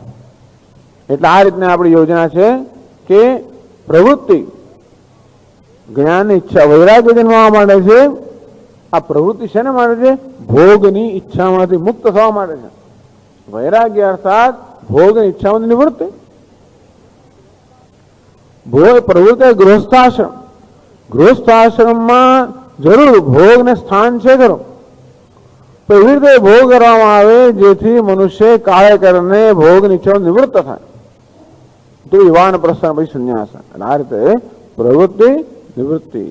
એટલે આ રીતની આપણી યોજના છે કે પ્રવૃત્તિ જ્ઞાનની ઈચ્છા વૈરાગ્ય જન્મવા માટે છે. આ પ્રવૃત્તિ શેના માટે છે? ભોગની ઈચ્છામાંથી મુક્ત થવા માટે છે. વૈરાગ્ય અર્થાત ભોગની ઈચ્છામાંથી નિવૃત્તિ. ભોગ પ્રવૃત્તિ ગૃહસ્થાશ્રમ. ગૃહસ્થાશ્રમમાં જરૂર ભોગને સ્થાન છે ખરો, તો એવી રીતે ભોગ કરવામાં આવે જેથી મનુષ્ય કાળે કરીને ભોગની ઈચ્છા નિવૃત્ત થાય. તો યુવાન પ્રસ્થાન પછી સંન્યાસ. આ રીતે પ્રવૃત્તિ નિવૃત્તિ,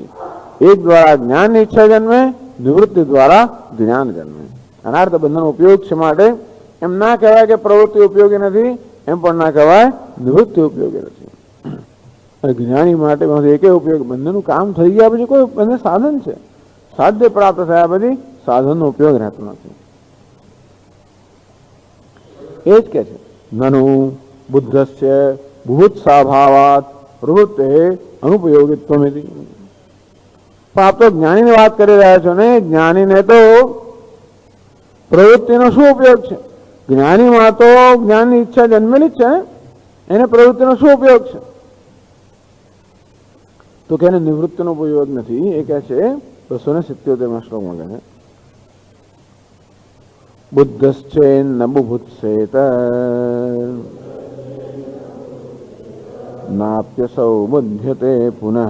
એક દ્વારા જ્ઞાનની ઈચ્છા જન્મે, નિવૃત્તિ દ્વારા જ્ઞાન જન્મે. અનાર્થ બંધન ઉપયોગ છે માટે એમ ના કહેવાય કે પ્રવૃત્તિ ઉપયોગી નથી, એમ પણ ના કહેવાય નિવૃત્તિ ઉપયોગી નથી. જ્ઞાની માટે એક ઉપયોગ, બંધનનું કામ થઈ ગયા પછી કોઈ બંને સાધન છે, સાધ્ય પ્રાપ્ત થયા પછી સાધનનો ઉપયોગ રહેતો નથી. એ જ કે છે નનુ બુદ્ધસ્ય બુભુત્સાભાવાત પ્રવૃત્તે અનુપયોગિત્વમિતિ. પણ આપ તો જ્ઞાનીની વાત કરી રહ્યા છો ને, જ્ઞાનીને તો પ્રવૃત્તિનો શું ઉપયોગ છે? જ્ઞાનીમાં તો જ્ઞાનની ઈચ્છા જન્મેલી જ છે ને, એને પ્રવૃત્તિનો શું ઉપયોગ છે? તો કે એને નિવૃત્તિનો ઉપયોગ નથી. એ કહે છે 277 શ્લોકમાં કહે છે બુદ્ધશ્ચેન્ન બુભુત્સેત નાપ્યસૌ બુધ્યતે પુનઃ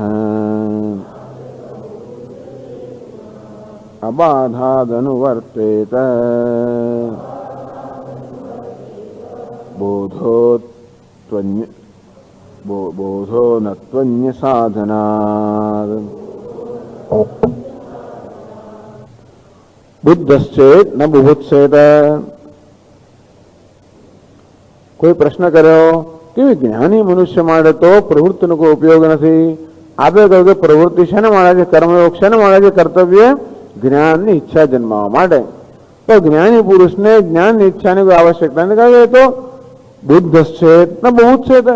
અબાધાદનુવર્તેત બોધો નત્વન્ય સાધનાદ. બુદ્ધશ્ચેત ન બુભુત્સેત. કોઈ પ્રશ્ન કર્યો કે જ્ઞાની મનુષ્ય માટે તો પ્રવૃત્તિનો કોઈ ઉપયોગ નથી. આપે કહ્યું કે પ્રવૃત્તિ શેને મળે છે? કર્મયોગ શેને મળે છે? કર્તવ્ય જ્ઞાનની ઈચ્છા જન્માવા માટે. તો જ્ઞાની પુરુષને જ્ઞાનની ઈચ્છાની કોઈ આવશ્યકતા નથી. કહે તો બુદ્ધશ્ચેત ન બુભુત્સેત.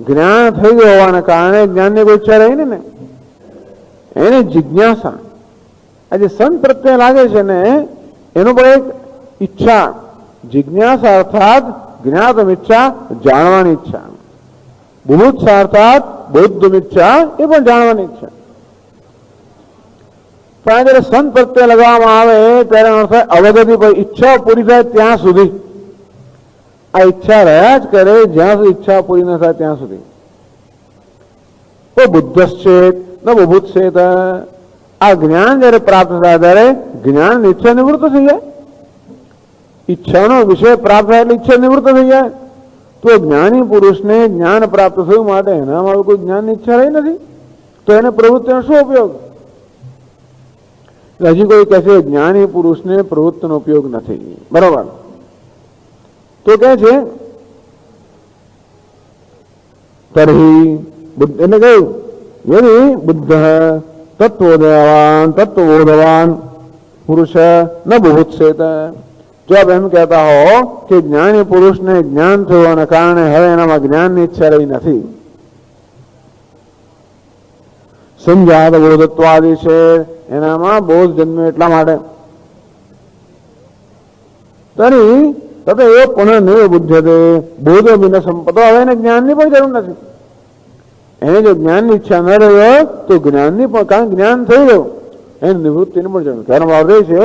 જ્ઞાન થઈ ગયું હોવાના કારણે જ્ઞાનની કોઈ ઈચ્છા રહી ને, એને જિજ્ઞાસા. આજે સંત પ્રત્યે લાગે છે ને, એનું પણ એક ઈચ્છા, જિજ્ઞાસા અર્થાત જ્ઞાતમ ઈચ્છા, જાણવાની ઈચ્છા. બુભુત્સા અર્થાત બૌદ્ધમ ઈચ્છા, એ પણ જાણવાની ઈચ્છા. પણ જયારે સંત પ્રત્યે લગાવવામાં આવે ત્યારે અર્થ અવગતિ પર ઈચ્છા પૂરી થાય ત્યાં સુધી. આ ઈચ્છા રહ્યા જ કરે જ્યાં સુધી ઈચ્છા પૂરી ન થાય ત્યાં સુધી. તો બુદ્ધશ્ચેત ન બુભુત્સેત. આ જ્ઞાન જયારે પ્રાપ્ત થાય ત્યારે જ્ઞાન ઈચ્છા નિવૃત્ત થઈ જાય. ઈચ્છાનો વિષય પ્રાપ્ત થાય એટલે ઈચ્છા નિવૃત્ત થઈ જાય. તો જ્ઞાની પુરુષને જ્ઞાન પ્રાપ્ત થયું માટે એનામાં કોઈ જ્ઞાનની ઈચ્છા રહી નથી, તો એને પ્રવૃત્તિનો શું ઉપયોગ? હજી કોઈ કહેશે જ્ઞાની પુરુષને પ્રવૃત્તિનો ઉપયોગ નથી, બરોબર. તો કે છે તરહી એટલે કહ્યું યદિ બુદ્ધ તત્વોદયવાન પુરુષ ન બુભુત્સેત. જો આપ એમ કહેતા હો કે જ્ઞાની પુરુષને જ્ઞાન થવાના કારણે હવે એનામાં જ્ઞાનની ઈચ્છા રહી નથી, સંજાત બોધત્વાદી છે, એનામાં બોધ જન્મે એટલા માટે. તરી તથા એ પુનઃ નૈવ બુદ્ધ્યતે બોધો બિન સંપદો. હવે એને જ્ઞાનની પણ જરૂર નથી. એને જો જ્ઞાનની ઈચ્છા ન રહ્યો તો જ્ઞાનની પણ, કારણ જ્ઞાન થઈ ગયું, એને નિવૃત્તિની પણ જરૂર. કારણ ભાવ રહે છે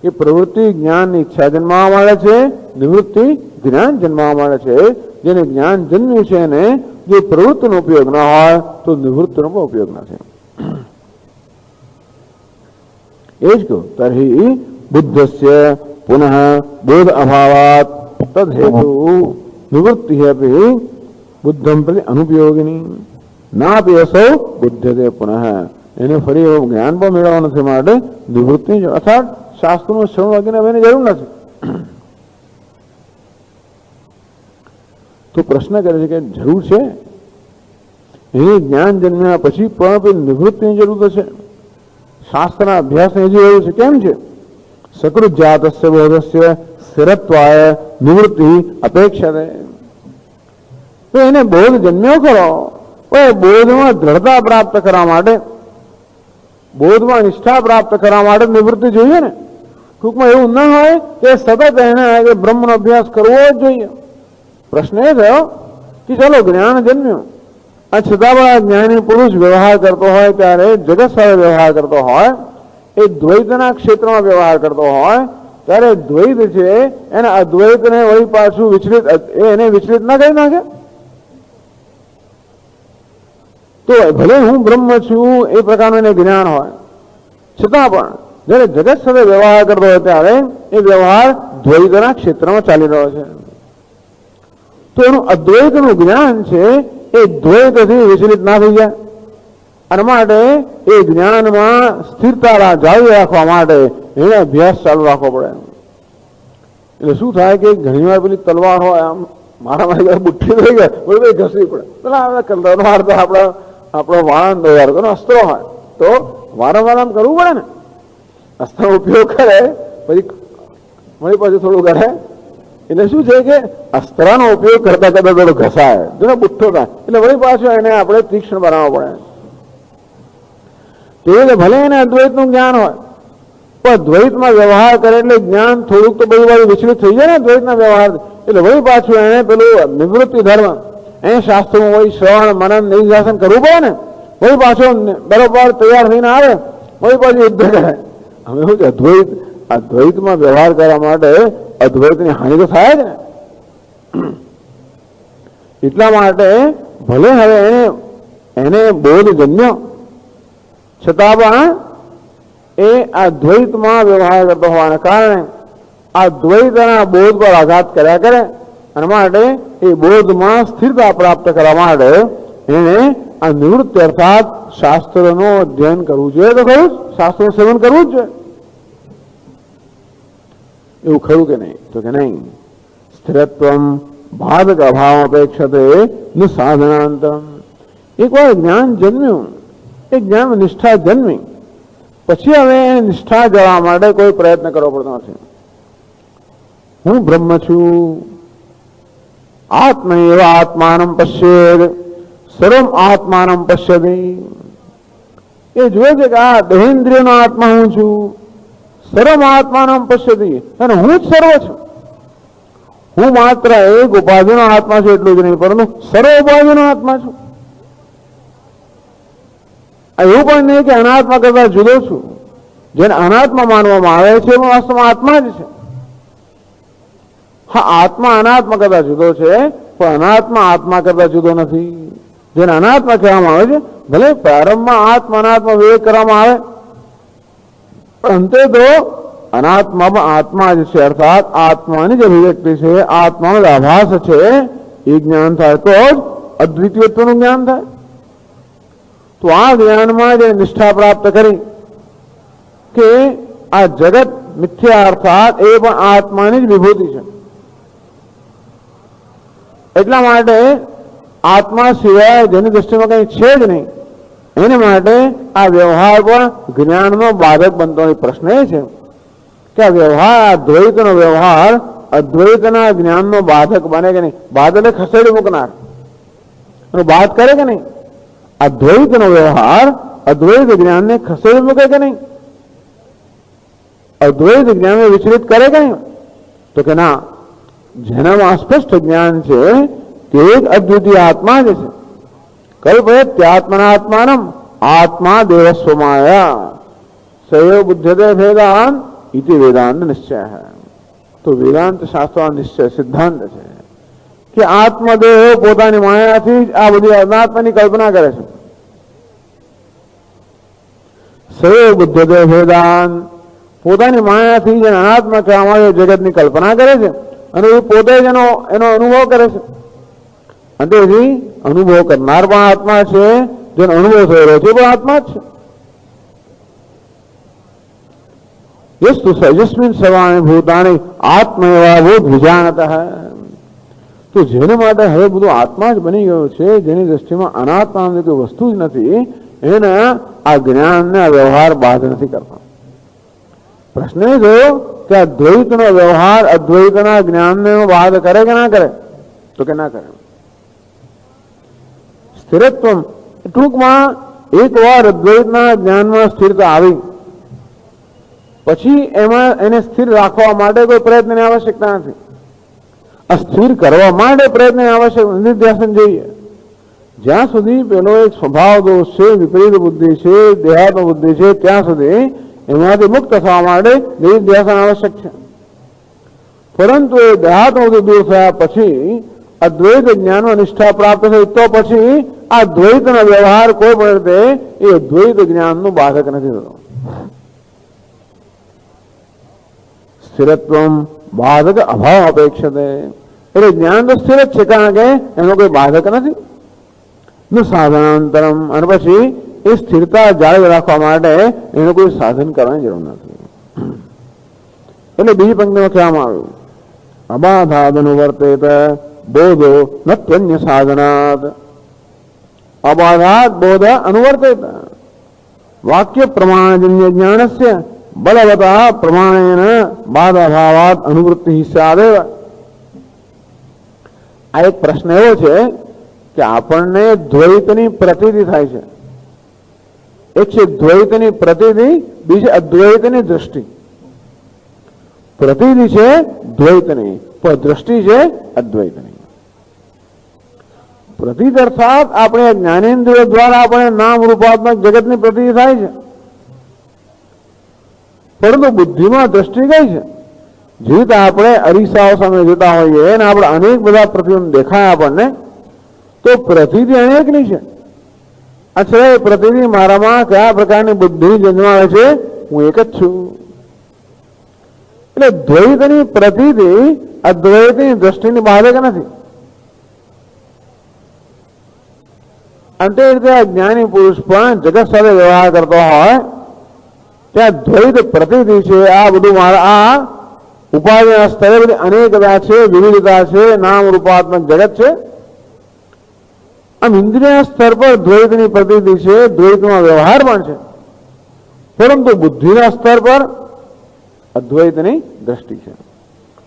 કે પ્રવૃત્તિ જ્ઞાનની ઈચ્છા જન્માવા મળે છે, નિવૃત્તિ જ્ઞાન જન્માવા મળે છે. જેને જ્ઞાન જન્મ્યું છે એને જો પ્રવૃત્તિનો ઉપયોગ ન હોય તો નિવૃત્તિનો પણ ઉપયોગ નથી. એ જ કહું તર્હિ બુદ્ધસ્ય પુનઃ બોધ અભાવાત તદ્હેતુ નિવૃત્તિ અપી બુદ્ધમ પ્રતિ અનુપયોગિની નાપી અસૌ બુદ્ધતે પુનઃ. એને ફરી એવું જ્ઞાન પણ મેળવવા નથી માટે નિવૃત્તિ, અર્થાત શાસ્ત્રનું શ્રવણ વગેરે એની જરૂર નથી. તો પ્રશ્ન કરે છે કે જરૂર છે? એને જ્ઞાન જન્મ્યા પછી પણ નિવૃત્તિની જરૂર છે. શાસ્ત્રના અભ્યાસને હજી એવું છે. કેમ છે? સકૃત જાતસ્ય બોધસ્ય સ્થિરત્વાય નિવૃત્તિ અપેક્ષા. તો એને બોધ જન્મ્યો ખરો, પણ બોધમાં દ્રઢતા પ્રાપ્ત કરવા માટે, બોધમાં નિષ્ઠા પ્રાપ્ત કરવા માટે નિવૃત્તિ જોઈએ ને. ટૂંકમાં એવું ન હોય કે સતત એને બ્રહ્મનો અભ્યાસ કરવો જ જોઈએ. પ્રશ્ન એ થયો કે ચાલો જ્ઞાન જન્મ્યું, આ છતાં પણ આ જ્ઞાની પુરુષ વ્યવહાર કરતો હોય ત્યારે જગત સાથે વ્યવહાર કરતો હોય, એ દ્વૈતના ક્ષેત્રમાં વ્યવહાર કરતો હોય ત્યારે દ્વૈત છે એને અદ્વૈતને વળી પાછું વિચલિત, એને વિચલિત ના કરી નાખે. તો ભલે હું બ્રહ્મ છું એ પ્રકારનું એને જ્ઞાન હોય, છતાં પણ જયારે જગત સાથે વ્યવહાર કરતો હોય ત્યારે એ વ્યવહાર દ્વૈતના ક્ષેત્રમાં ચાલી રહ્યો છે. તો એનું અદ્વૈતનું જ્ઞાન છે એ દ્વૈતથી વિચલિત ના થઈ જાય. અને માટે એ જ્ઞાનમાં સ્થિરતા જાળવી રાખવા માટે એને અભ્યાસ ચાલુ રાખવો પડે. એટલે શું થાય કે ઘણી વાર પેલી તલવાર હોય, આમ મારા બુઠ્ઠી થઈ ગઈ, બરોબર ઘસવી પડે. તલવાર તો આપણો વાળંદ હોય, અસ્ત્રો હોય તો વારંવાર આમ કરવું પડે ને. અસ્ત્રનો ઉપયોગ કરે પછી વળી પાછું થોડું કરે. એટલે શું છે કે અસ્ત્રનો ઉપયોગ કરતા કરતા થોડો ઘસાય, જો બુઠ્ઠો થાય એટલે વળી પાછું એને આપણે તીક્ષ્ણ બનાવવો પડે. તે રીતે ભલે એને અદ્વૈતનું જ્ઞાન હોય, પણ દ્વૈતમાં વ્યવહાર કરે એટલે જ્ઞાન થોડુંક તો બધી બાજુ વિચલિત થઈ જાય ને દ્વૈતના વ્યવહાર. એટલે વળી પાછું એને પેલું નિવૃત્તિ ધર્મ, એ શાસ્ત્રોમાં વળી શ્રવણ મનન નિધિધ્યાસન કરવું પડે ને. વળી પાછો બરોબર તૈયાર થઈને આવે, વળી પાછું યુદ્ધ કરે. હવે શું છે, અદ્વૈતમાં વ્યવહાર કરવા માટે અદ્વૈતની હાનિ તો થાય જ ને. એટલા માટે ભલે હવે એને બોધ જન્મ્યો, છતાં પણ એ આ દ્વૈતમાં વ્યવહાર કરતો હોવાના કારણે આ દ્વૈતના બોધ પર આઘાત કર્યા કરે. અને માટે એ બોધમાં સ્થિરતા પ્રાપ્ત કરવા માટે એને આ નિવૃત્તિ અર્થાત શાસ્ત્રનું અધ્યયન કરવું જોઈએ. તો ખરું શાસ્ત્રનું સેવન કરવું જ જોઈએ. એવું ખરું કે નહીં? તો કે નહીં. સ્થિરત્વમ બાધક અભાવ અપેક્ષતે ન સાધનાંતરમ. એકવાર જ્ઞાન જન્મ્યું, એ જ્ઞાન નિષ્ઠા જન્મી પછી હવે એને નિષ્ઠા જવા માટે કોઈ પ્રયત્ન કરવો પડતો નથી. હું બ્રહ્મ છું, આત્મ એવ આત્માનમ પશ્યેદ સર્વમ આત્માનમ પશ્યતિ. એ જુએ છે કે આ દેહેન્દ્રિયનો આત્મા હું છું, સર્વમ આત્માનમ પશ્યતિ, અને હું જ સર્વ છું. હું માત્ર એક ઉપાધિનો આત્મા છું એટલું જ નહીં, પરંતુ સર્વ ઉપાધિનો આત્મા છું. એવું પણ નહીં કે અનાત્મા કરતા જુદો છું. જેને અનાત્મા માનવામાં આવે છે એમાં વાસ્તવમાં આત્મા જ છે. હા, આત્મા અનાત્મા કરતા જુદો છે, પણ અનાત્મા આત્મા કરતા જુદો નથી. જેને અનાત્મા કહેવામાં આવે છે, ભલે પ્રારંભમાં આત્મા અનાત્મા વિવેક કરવામાં આવે, પણ અંતે તો અનાત્મામાં આત્મા જ છે. અર્થાત આત્માની જ અભિવ્યક્તિ છે, આત્માનો જ આભાસ છે. એ જ્ઞાન થાય તો જ અદ્વિતીયત્વનું જ્ઞાન થાય. તો આ જ્ઞાનમાં જે નિષ્ઠા પ્રાપ્ત કરી કે આ જગત મિથ્યા, અર્થાત એ પણ આત્માની જ વિભૂતિ છે. એટલા માટે આત્મા સિવાય જેની દ્રષ્ટિમાં કંઈ છે જ નહીં, એને માટે આ વ્યવહાર પણ જ્ઞાનનો બાધક બનતો. પ્રશ્ન એ છે કે આ વ્યવહાર, અદ્વૈતનો વ્યવહાર અદ્વૈતના જ્ઞાનનો બાધક બને કે નહીં? બાધ એટલે ખસેડી મૂકનાર, બાદ કરે કે નહીં? અદ્વૈતનો વ્યવહાર અદ્વૈત જ્ઞાનને ખસેડી મૂકે કે નહીં? અદ્વૈત જ્ઞાનને વિચલિત કરે કે નહીં? તો કે ના. જેનામાં સ્પષ્ટ જ્ઞાન છે તે એક અદ્વિતીય આત્મા જ છે. કલ્પયત્યાત્મનાત્માનમ આત્મા દેવસ્વમાયા સયો બુદ્ધતે ભેદાન ઇતિ વેદાંત નિશ્ચય. તો વેદાંત શાસ્ત્રનો નિશ્ચય સિદ્ધાંત છે કે આત્મદેહ પોતાની માયાથી જ આ બધી અનાત્માની કલ્પના કરે છે. સયો બુદ્ધતે ભેદાન, પોતાની માયાથી જે અનાત્મા કહેવામાં આવે જગતની કલ્પના કરે છે, અને એ પોતે જ એનો અનુભવ કરે છે. અને તેથી અનુભવ કરનાર પણ આત્મા છે, જેનો અનુભવ થઈ રહ્યો છે પણ આત્મા જ છે. યસ્તુ સજસ્મિન સર્વાણિ ભૂતાનિ આત્મૈવાભૂત વિજાનતઃ. તો જેને માટે હવે બધું આત્મા જ બની ગયો છે, જેની દ્રષ્ટિમાં અનાત્મા નામની કોઈ વસ્તુ જ નથી, એના આ જ્ઞાનને આ વ્યવહાર બાધ નથી કરતા. પ્રશ્ન એ થયો કે આ દ્વૈતનો વ્યવહાર અદ્વૈતના જ્ઞાનને બાધ કરે કે ના કરે? તો કે ના કરે. સ્થિરત્વ, ટૂંકમાં એકવાર અદ્વૈતના જ્ઞાનમાં સ્થિરતા આવી પછી એમાં એને સ્થિર રાખવા માટે કોઈ પ્રયત્નની આવશ્યકતા નથી. અસ્થિર કરવા માટે પ્રયત્નની આવશ્યક નિર્ધ્યાસન જોઈએ. જ્યાં સુધી પેલો એક સ્વભાવ દોષ છે, વિપરીત બુદ્ધિ છે, દેહાત્મ બુદ્ધિ છે, ત્યાં સુધી એમાંથી મુક્ત થવા માટે નિર્ધ્યાસન આવશ્યક છે. પરંતુ એ દેહાત્મ બુદ્ધિ દૂર થયા પછી અદ્વૈત જ્ઞાનમાં નિષ્ઠા પ્રાપ્ત થઈ તો પછી આ દ્વૈતનો વ્યવહાર કોઈ પણ રીતે એ દ્વૈત જ્ઞાનનું બાધક નથી થતો. સ્થિરત્વ બાધક અભાવ અપેક્ષતે, એટલે જ્ઞાન તો સ્થિર જ છે, કારણ કે એનો કોઈ બાધક નથી. સાધનાંતરમ, અને પછી એ સ્થિરતા જાળવી રાખવા માટે એનું કોઈ સાધન કરવાની જરૂર નથી. એટલે બીજી પંક્તિમાં કહેવામાં આવ્યું અબાધાદ અનુવર્તેત બોધો નત્વન્ય સાધનાદ. અબાધાદ બોધ અનુવર્તેત, વાક્ય પ્રમાણજન્ય જ્ઞાનસ્ય બલવતા પ્રમાણેન બાધાભાવાદ અનુવૃત્તિ સ્યાદેવ. આ એક પ્રશ્ન એવો છે કે આપણને દ્વૈતની પ્રતીતિ થાય છે. એક છે દ્વૈતની પ્રતીતિ, બીજી અદ્વૈતની દ્રષ્ટિ. પ્રતીતિ છે દ્વૈતની, પણ દ્રષ્ટિ છે અદ્વૈતની. પ્રતીત અર્થાત આપણે જ્ઞાનેન્દ્રિય દ્વારા આપણે નામ રૂપાત્મક જગતની પ્રતીતિ થાય છે, પરંતુ બુદ્ધિમાં દ્રષ્ટિ કઈ છે? જે રીતે આપણે અરીસાઓ સામે જોતા હોઈએ અને આપણે અનેક બધા પ્રતિબિંબ દેખાય આપણને, તો પ્રતીતિ અનેકની છે. અચ્છા, એ પ્રતીતિ મારામાં કયા પ્રકારની બુદ્ધિ જન્માવે છે? હું એક જ છું. એટલે દ્વૈતની પ્રતીતિ અદ્વૈતની દ્રષ્ટિની બાધક નથી. અંતે રીતે જ્ઞાની પુરુષ પણ જગત સાથે વ્યવહાર કરતો હોય ત્યાં દ્વૈત પ્રતીતિ છે. આ બધું મારા આ ઉપાધિના સ્તરે બધી અનેકતા છે, વિવિધતા છે, નામ રૂપાત્મક જગત છે. આમ ઇન્દ્રિય સ્તર પર દ્વૈતની પ્રતીતિ છે, દ્વૈતમાં વ્યવહાર પણ છે, પરંતુ બુદ્ધિના સ્તર પર અદ્વૈતની દ્રષ્ટિ છે.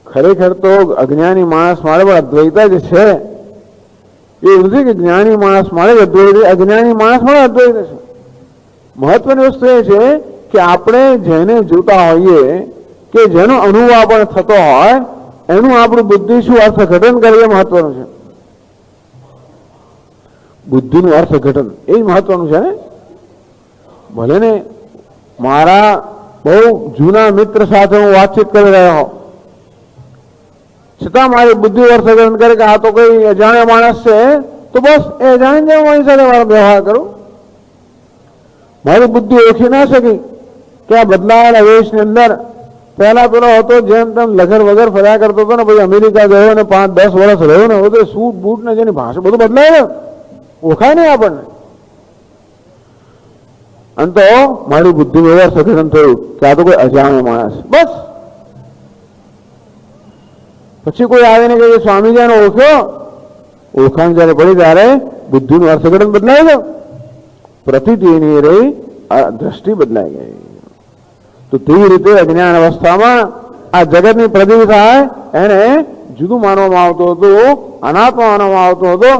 ખરેખર તો અજ્ઞાની માણસ મારે પણ અદ્વૈત જ છે. એવું નથી કે જ્ઞાની માણસ મારે અદ્વૈત, અજ્ઞાની માણસ મારે અદ્વૈત છે. મહત્વની વસ્તુ એ છે કે આપણે જેને જોતા હોઈએ કે જેનો અનુભવ આપણને થતો હોય એનું આપણું બુદ્ધિ શું અર્થઘટન કરે એ મહત્વનું છે. બુદ્ધિનું અર્થઘટન એ મહત્વનું છે ને. ભલે ને મારા બહુ જૂના મિત્ર સાથે હું વાતચીત કરી રહ્યો હોઉં, છતાં મારી બુદ્ધિ અર્થઘટન કરે કે આ તો કોઈ અજાણ્યો માણસ છે, તો બસ એ અજાણી જેવું મારી સાથે મારો વ્યવહાર કરું. મારી બુદ્ધિ ઓળખી ના શકી કે આ બદલાયેલા વેશની અંદર પહેલા પેલો હતો જેમ તેમ લગર વગર ફર્યા કરતો હતો ને, પછી અમેરિકા ગયો ને 5-10 વર્ષ રહ્યો ને, બધું સૂટ બૂટ ને જેની ભાષા બધું બદલાય, ઓળખાય નહીં આપણને. અને તો મારી બુદ્ધિ વ્યવહાર સઘન થયું કે આ તો કોઈ અજાણ્યો માણસ. બસ પછી કોઈ આવીને કહે સ્વામીજીને ઓળખ્યો, ઓળખાણ જયારે પડી ત્યારે બુદ્ધિનું અર્થઘટન બદલાઈ ગયું, પ્રતીતિ એની રહી, દ્રષ્ટિ બદલાઈ ગઈ. તો તેવી રીતે અજ્ઞાન અવસ્થામાં આ જગતની પ્રતીતિ થાય એને જુદું માનવામાં આવતું હતું, અનાત્મા માનવામાં આવતો હતો.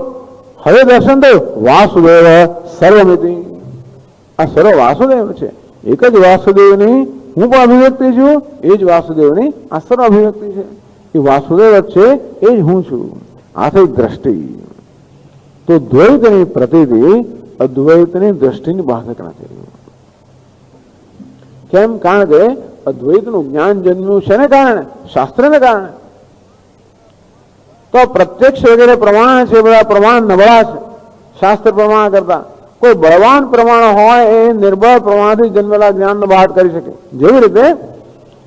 હવે દર્શન થયું વાસુદેવ સર્વમિતિ. આ સર્વ વાસુદેવ છે, એક જ વાસુદેવની હું પણ અભિવ્યક્તિ છું, એ જ વાસુદેવની આ સર્વ અભિવ્યક્તિ છે. એ વાસુદેવ જ છે, એ જ હું છું. આ થઈ દ્રષ્ટિ. તો દ્વૈતની પ્રતીતિ અદ્વૈતની દ્રષ્ટિની બાધક નથી. કેમ? કારણ કે અદ્વૈતનું જ્ઞાન જન્મ્યું છે ને કારણે, શાસ્ત્રને કારણે. તો પ્રત્યક્ષ વગેરે પ્રમાણ છે, બધા પ્રમાણ નબળા છે શાસ્ત્ર પ્રમાણ કરતા. કોઈ બળવાન પ્રમાણ હોય એ નિર્બળ પ્રમાણથી જન્મેલા જ્ઞાનનો બહાર કરી શકે. જેવી રીતે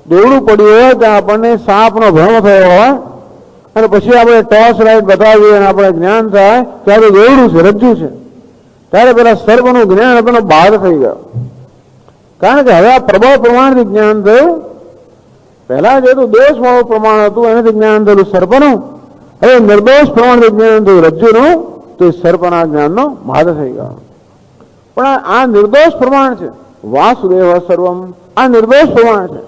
દોરડું પડ્યું હોય ત્યાં આપણને સાપનો ભ્રમ થયો હોય અને પછી આપણે ટોર્ચ લાઈટ બતાવીએ અને આપણે જ્ઞાન થાય ત્યારે દોરડું છે, રજ્જુ છે, ત્યારે પેલા સર્પનું જ્ઞાન આપણને બહાર થઈ ગયો. કારણ કે હવે આ પ્રબળ પ્રમાણથી જ્ઞાન થયું. પહેલા જે દોષવાળું પ્રમાણ હતું એનાથી જ્ઞાન થયું સર્પનું, હવે નિર્દોષ પ્રમાણ વિજ્ઞાન થયું રજ્જુનું, તો એ સર્પના જ્ઞાનનો બાધ થઈ ગયો. પણ આ નિર્દોષ પ્રમાણ છે. વાસુદેવ સર્વમ, આ નિર્દોષ પ્રમાણ છે.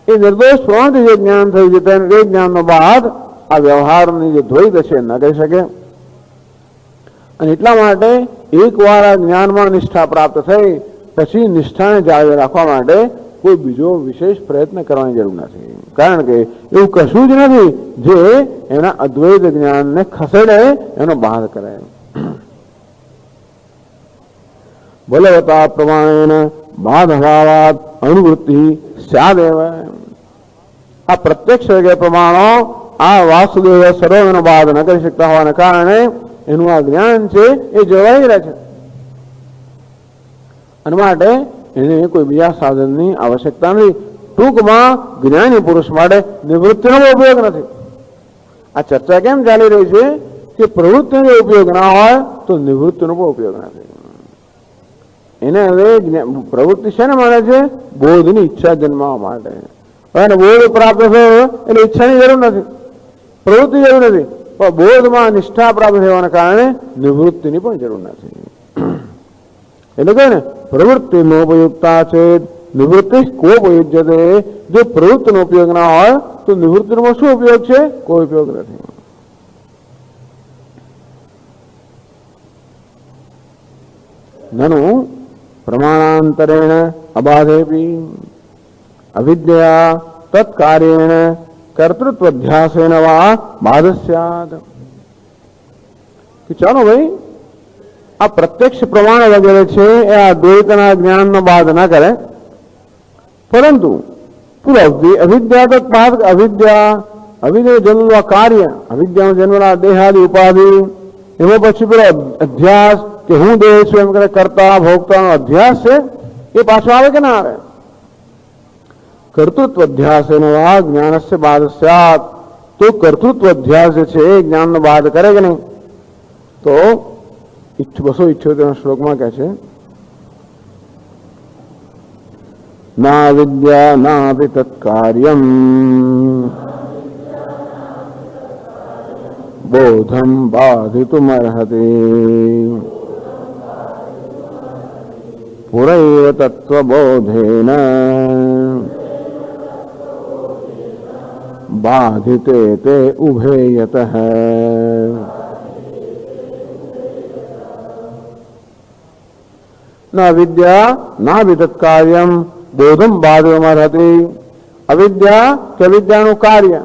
એ નિર્દોષ પ્રમાણથી જે જ્ઞાન થયું છે તે જ્ઞાનનો બાદ આ વ્યવહારની જે દ્વૈત છે ન કરી શકે. અને એટલા માટે એકવાર આ જ્ઞાનમાં નિષ્ઠા પ્રાપ્ત થઈ પછી નિષ્ઠાને જાળવી રાખવા માટે કોઈ બીજો વિશેષ પ્રયત્ન કરવાની જરૂર નથી. કારણ કે એવું કશું જ નથી જે એના અદ્વૈત જ્ઞાનને ખસેડે, એનો બાદ કરે. બલવતા પ્રમાણે બાધભાવાત અનુવૃત્તિ સ્યાદેવ. આ પ્રત્યક્ષ વગેરે પ્રમાણો આ વાસુદેવ સર્વનો બાદ ન કરી શકતા હોવાને કારણે એનું આ જ્ઞાન છે એ જળવાઈ રહે છે. અને માટે એને કોઈ બીજા સાધનની આવશ્યકતા નથી. ટૂંકમાં જ્ઞાની પુરુષ માટે નિવૃત્તિનો ઉપયોગ નથી. આ ચર્ચા કેમ ચાલી રહી છે કે પ્રવૃત્તિનો ઉપયોગ ના હોય તો નિવૃત્તિનો પણ ઉપયોગ નથી. એને હવે પ્રવૃત્તિ શેને મળે છે? બોધની ઈચ્છા જન્માવા માટે. અને બોધ પ્રાપ્ત થયો એટલે ઈચ્છાની જરૂર નથી, પ્રવૃત્તિ જરૂર નથી. પણ બોધમાં નિષ્ઠા પ્રાપ્ત થવાના કારણે નિવૃત્તિની પણ જરૂર નથી. એટલે કે ને પ્રવૃત્તિ નોપયુક્તા છે, નિવૃત્તિ કોપયુજ્યતે. જો પ્રવૃત્તિનો ઉપયોગ ના હોય તો નિવૃત્તિનો શું ઉપયોગ છે? કોઈ ઉપયોગ નથી. નનુ પ્રમાણાંતરેણ અબાધેપી અવિદ્યા તત્કાર્યેણ કર્તૃત્વધ્યાસેન વા બાધ સ્યાદ. ચાલો ભાઈ, આ પ્રત્યક્ષ પ્રમાણ વગેરે છે એ આ દ્વૈતના જ્ઞાનનો બાધ ના કરે, પરંતુ અવિદ્યા તો બાધ. અવિદ્યા જન્મવા કાર્ય, અવિદ્યાનો જન્મના દેહાદિ ઉપાધિ, એમાં પછી પેલો અધ્યાસ કે હું દેહ છું એમ કરે કરતા ભોગતાનો અધ્યાસ છે, એ પાછો આવે કે ના આવે? કર્તૃત્વ અધ્યાસ એનો આ જ્ઞાનસ્ય બાધ સ્યાત. તો કર્તૃત્વ અધ્યાસ જે છે એ જ્ઞાનનો બાધ કરે કે નહીં? તો 278 શ્લોકમાં કહે છે, ના વિદ્યા નાપી તત્કાર્યમ બોધમ બાધિતુમર્હતિ પુરૈવ તત્વબોધેન બાધિતે તે ઉભેયતઃ. ના વિદ્યા ના વિતત્કાર્યમ બોધમ બાધિતુમર્હતિ. અવિદ્યા કે અવિદ્યાનું કાર્ય,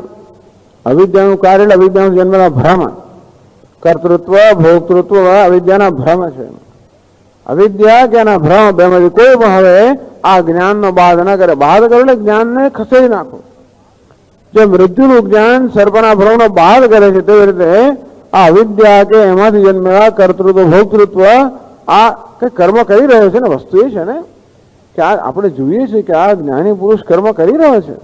અવિદ્યાનું કાર્ય એટલે અવિદ્યાનો જન્મના ભ્રમ. કર્તૃત્વ ભોક્તૃત્વ અવિદ્યાના ભ્રમ છે. અવિદ્યા કે એના ભ્રમ બેમાંથી કોઈ પણ હવે આ જ્ઞાનનો બાધ ન કરે. બાધ કરે એટલે જ્ઞાનને ખસેડી નાખો. જેમ મૃત્યુનું જ્ઞાન સર્પના ભ્રમનો બાધ કરે છે તેવી રીતે આ અવિદ્યા કે એમાંથી જન્મેલા કર્તૃત્વ ભોક્તૃત્વ આ કઈ કર્મ કરી રહ્યો છે ને. વસ્તુ એ છે ને કે આ આપણે જોઈએ છીએ કે આ જ્ઞાની પુરુષ કર્મ કરી રહ્યો છે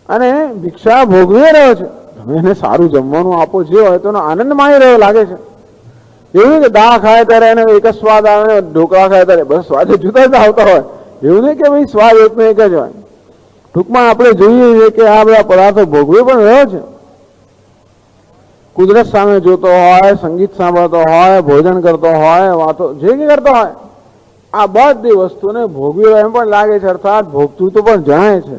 અને ભિક્ષા ભોગવી રહ્યો છે. તમે એને સારું જમવાનું આપો, જે હોય તો આનંદ માણી રહ્યો લાગે છે. એવું કે દાળ ખાય ત્યારે એને એક જ સ્વાદ આવે ને ઢોકળા ખાય ત્યારે બસ સ્વાદ જુદા જ આવતા હોય. એવું નહીં કે ભાઈ સ્વાદ એકનો એક જ હોય. ટૂંકમાં આપણે જોઈએ છીએ કે આ બધા પદાર્થો ભોગવી પણ રહ્યો છે. કુદરત સામે જોતો હોય, સંગીત સાંભળતો હોય, ભોજન કરતો હોય, વાતો જે કંઈ કરતો હોય, આ બધી વસ્તુને ભોગવી રહ્યો એમ પણ લાગે છે. અર્થાત ભોગતું તો પણ જણાય છે.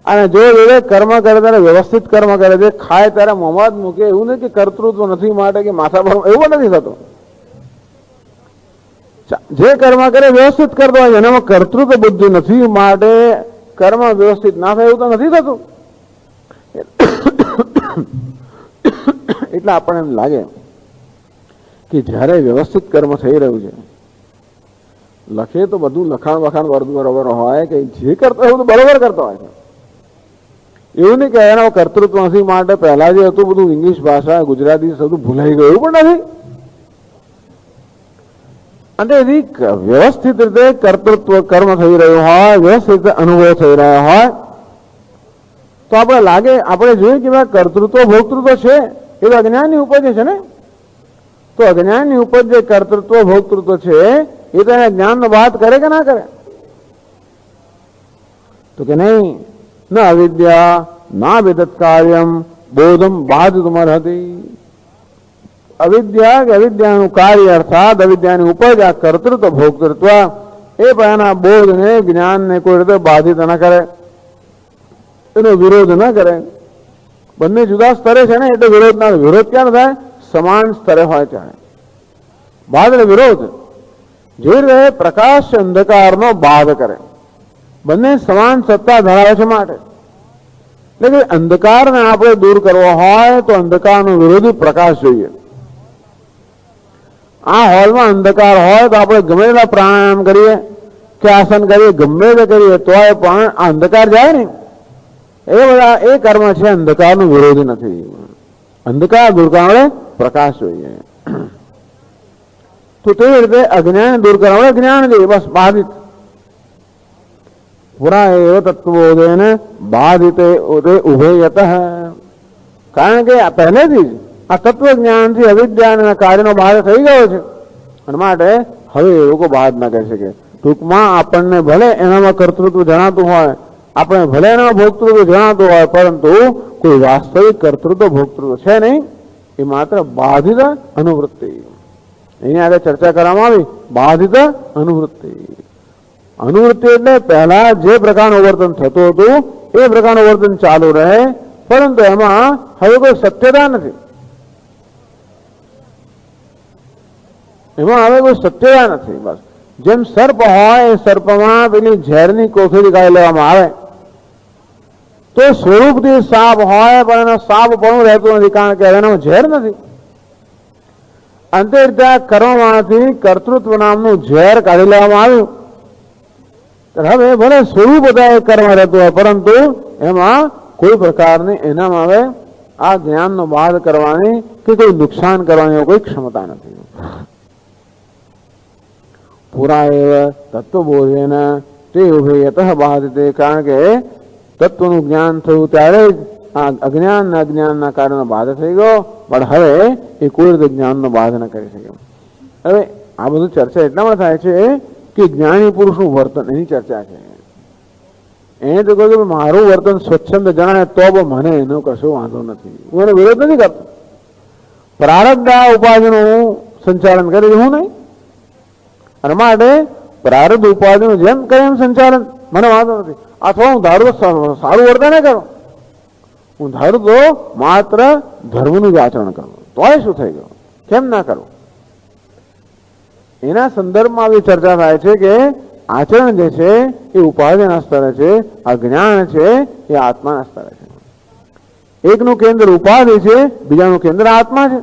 અને જો એ કર્મ કરે ત્યારે વ્યવસ્થિત કર્મ કરે છે. ખાય ત્યારે મોંમાં જ મૂકે. એવું નહીં કે કર્તૃત્વ નથી માટે કે માથા પર, એવું નથી થતું. જે કર્મ કરે વ્યવસ્થિત કરતો હોય, એનામાં કર્તૃત્વ બુદ્ધિ નથી માટે કર્મ વ્યવસ્થિત ના થાય એવું તો નથી થતું. એટલે આપણને એમ લાગે કે જયારે વ્યવસ્થિત કર્મ થઈ રહ્યું છે, લખે તો બધું લખાણ વખાણ બરોબર હોય, કે જે કરતો હોય બધું બરોબર કરતો હોય છે. એવું નહીં કે એના કર્તૃત્વ નથી માટે પહેલા જે હતું બધું ઇંગ્લિશ ભાષા ગુજરાતી બધું ભૂલાઈ ગયું, એવું પણ નથી. અને એની વ્યવસ્થિત રીતે કર્તૃત્વ કર્મ થઈ રહ્યું હોય, વ્યવસ્થિત રીતે અનુભવ થઈ રહ્યા હોય તો આપણે લાગે, આપણે જોઈએ કે કર્તૃત્વ ભોક્તૃત્વ છે એ અજ્ઞાનની ઉપજ છે ને. તો અજ્ઞાનની ઉપજ જે કર્તૃત્વ ભોક્તૃત્વ છે એ તો એને જ્ઞાનનો બાદ કરે કે ના કરે? તો કે નહીં. ન અવિદ્યા ના વિદત કાર્યમ બોધમ બાધિતમર્હતિ. અવિદ્યા કે અવિદ્યાનું કાર્ય અર્થાત અવિદ્યાની ઉપજ આ કર્તૃત્વ ભોક્તૃત્વ એ પોતાના બોધને જ્ઞાનને કોઈ રીતે બાધિત ન કરે, એનો વિરોધ ન કરે. બંને જુદા સ્તરે છે ને એટલે વિરોધ ના, વિરોધ ક્યાં થાય? સમાન સ્તરે હોય છે. બાદ એટલે વિરોધ. જે રીતે પ્રકાશ અંધકારનો બાદ કરે, બંને સમાન સત્તા ધરાવે છે માટે. એટલે કે અંધકારને આપણે દૂર કરવો હોય તો અંધકારનો વિરોધી પ્રકાશ જોઈએ. આ હોલમાં અંધકાર હોય તો આપણે ગમે તેટલા પ્રાણાયામ કરીએ કે આસન કરીએ, ગમે તે કરીએ તો પણ આ અંધકાર જાય ને, એ બધા એ કર્મ છે, અંધકારનું વિરોધી નથી. અંધકાર દૂર કરવા પ્રકાશ જોઈએ. તો તેવી રીતે અજ્ઞાન દૂર કરવા જ્ઞાન જોઈએ. બસ બાધિત પુરા એવ તત્વોદયને બાધિતે ઉભયત. કારણ કે પહેલેથી જ આ તત્વ જ્ઞાનથી અવિદ્યા કાર્યનો બાધ થઈ ગયો છે અને માટે હવે એ લોકો બાદ ના કરી શકે. ટૂંકમાં આપણને ભલે એનામાં કર્તૃત્વ જણાતું હોય, આપણે ભલે એનામાં ભોક્તૃત્વ જણાતું હોય, પરંતુ કોઈ વાસ્તવિક કર્તૃત્વ ભોક્તૃત્વ છે નહીં. એ માત્ર બાધિત અનુવૃત્તિ. અહીંયા આગળ ચર્ચા કરવામાં આવી બાધિત અનુવૃત્તિ. અનુવૃત્તિ એટલે પહેલા જે પ્રકારનું વર્તન થતું હતું એ પ્રકારનું વર્તન ચાલુ રહે, પરંતુ એમાં હવે કોઈ સત્યતા નથી. એમાં હવે કોઈ સત્યતા નથી. બસ જેમ સર્પ હોય એ સર્પમાં પેલી ઝેરની કોથળી કાઢી લેવામાં આવે તો સ્વરૂપથી સાપ હોય પણ એનો સાપ પણ રહેતું નથી, કારણ કે એનામાં ઝેર નથી. અંતે રીતે કર્મમાંથી કર્તૃત્વ નામનું ઝેર કાઢી લેવામાં આવ્યું. હવે ભલે સ્વરૂપ બધા કર્મ રહેતું હોય, પરંતુ એમાં કોઈ પ્રકારની એનામાં હવે આ જ્ઞાનનો બાદ કરવાની કે કોઈ નુકસાન કરવાની કોઈ ક્ષમતા નથી. પુરા એવ તત્વબોધેન તે ઉભયત બાધિતે. કારણ કે તત્વનું જ્ઞાન થયું ત્યારે જ આ અજ્ઞાન ને અજ્ઞાનના કારણે બાધ થઈ ગયો, પણ હવે એ કોઈ રીતે જ્ઞાનનો બાધ ન કરી શકે. હવે આ બધું ચર્ચા એટલા માટે થાય છે કે જ્ઞાની પુરુષનું વર્તન એની ચર્ચા છે. એને તો કહ્યું કે મારું વર્તન સ્વચ્છંદ જણાય તો મને એનો કશો વાંધો નથી, હું એનો વિરોધ નથી કરતો. પ્રારબ્ધ ઉપાધિનું સંચાલન કરી હું નહીં, અને માટે પ્રારબ્ધ ઉપાધિનું જેમ કરે એમ સંચાલન મને વાંધો નથી. અથવા હું ધારું સારું વર્તન ન કરું, હું ધારું તો માત્ર ધર્મનું જ આચરણ કરું, તોય શું થઈ ગયું, કેમ ના કરું? એના સંદર્ભમાં આવી ચર્ચા થાય છે કે આચરણ જે છે એ ઉપાધિના સ્તરે છે, આ જ્ઞાન છે એ આત્માના સ્તરે છે. એકનું કેન્દ્ર ઉપાધિ છે, બીજાનું કેન્દ્ર આત્મા છે.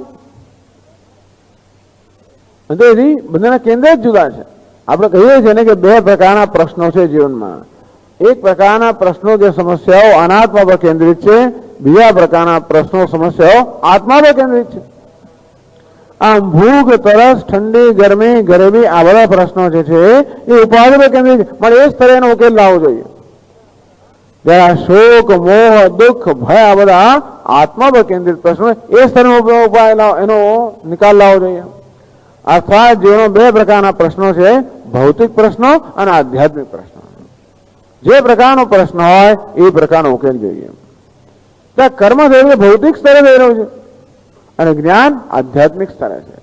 તેથી બંનેના કેન્દ્ર જ જુદા છે. આપણે કહીએ છીએ ને કે બે પ્રકારના પ્રશ્નો છે જીવનમાં. એક પ્રકારના પ્રશ્નો કે સમસ્યાઓ અનાત્મા પર કેન્દ્રિત છે, બીજા પ્રકારના પ્રશ્નો સમસ્યાઓ આત્મા પર કેન્દ્રિત છે. આમ ભૂખ, તરસ, ઠંડી, ગરમી, ગરીબી આ બધા પ્રશ્નો જે છે એ ઉપાધિ પર કેન્દ્રિત છે, પણ એ સ્તરે એનો ઉકેલ લાવવો જોઈએ. જરા શોક, મોહ, દુઃખ, ભય આ બધા આત્મા પર કેન્દ્રિત પ્રશ્નો, એ સ્તરનો ઉપાય એનો નિકાલ લાવવો જોઈએ. અર્થાત જીવનો બે પ્રકારના પ્રશ્નો છે, ભૌતિક પ્રશ્નો અને આધ્યાત્મિક પ્રશ્નો. જે પ્રકારનો પ્રશ્ન હોય એ પ્રકારનો ઉકેલ જોઈએ. ત્યાં કર્મ થયું ભૌતિક સ્તરે થઈ રહ્યું છે અને જ્ઞાન આધ્યાત્મિક સ્તરે છે.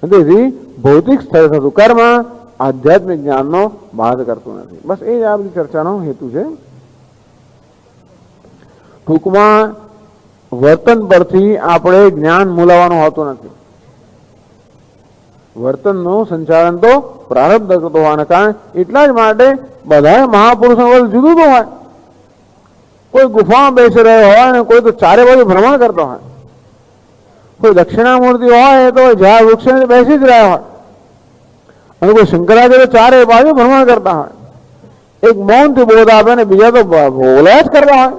તેથી ભૌતિક સ્તરે થતું કર્મ આધ્યાત્મિક જ્ઞાનનો બાદ કરતું નથી. બસ એ જ આ બધી ચર્ચાનો હેતુ છે. ટૂંકમાં વર્તન પરથી આપણે જ્ઞાન મૂલાવાનું હોતું નથી. વર્તનનું સંચાલન તો પ્રારબ્ધ થતો હોવાના કારણે એટલા જ માટે બધા મહાપુરુષો જુદું તો હોય. કોઈ ગુફામાં બેસી રહ્યો હોય અને કોઈ તો ચારે બાજુ ભ્રમણ કરતો હોય. કોઈ દક્ષિણામૂર્તિ હોય તો ઝાડ વૃક્ષ બેસી જ રહ્યા હોય, અને કોઈ શંકરાચાર્ય ચારે બાજુ ભ્રમણ કરતા હોય. એક મૌનથી બોધ આપે ને બીજા તો બોલ્યા જ કરતા હોય.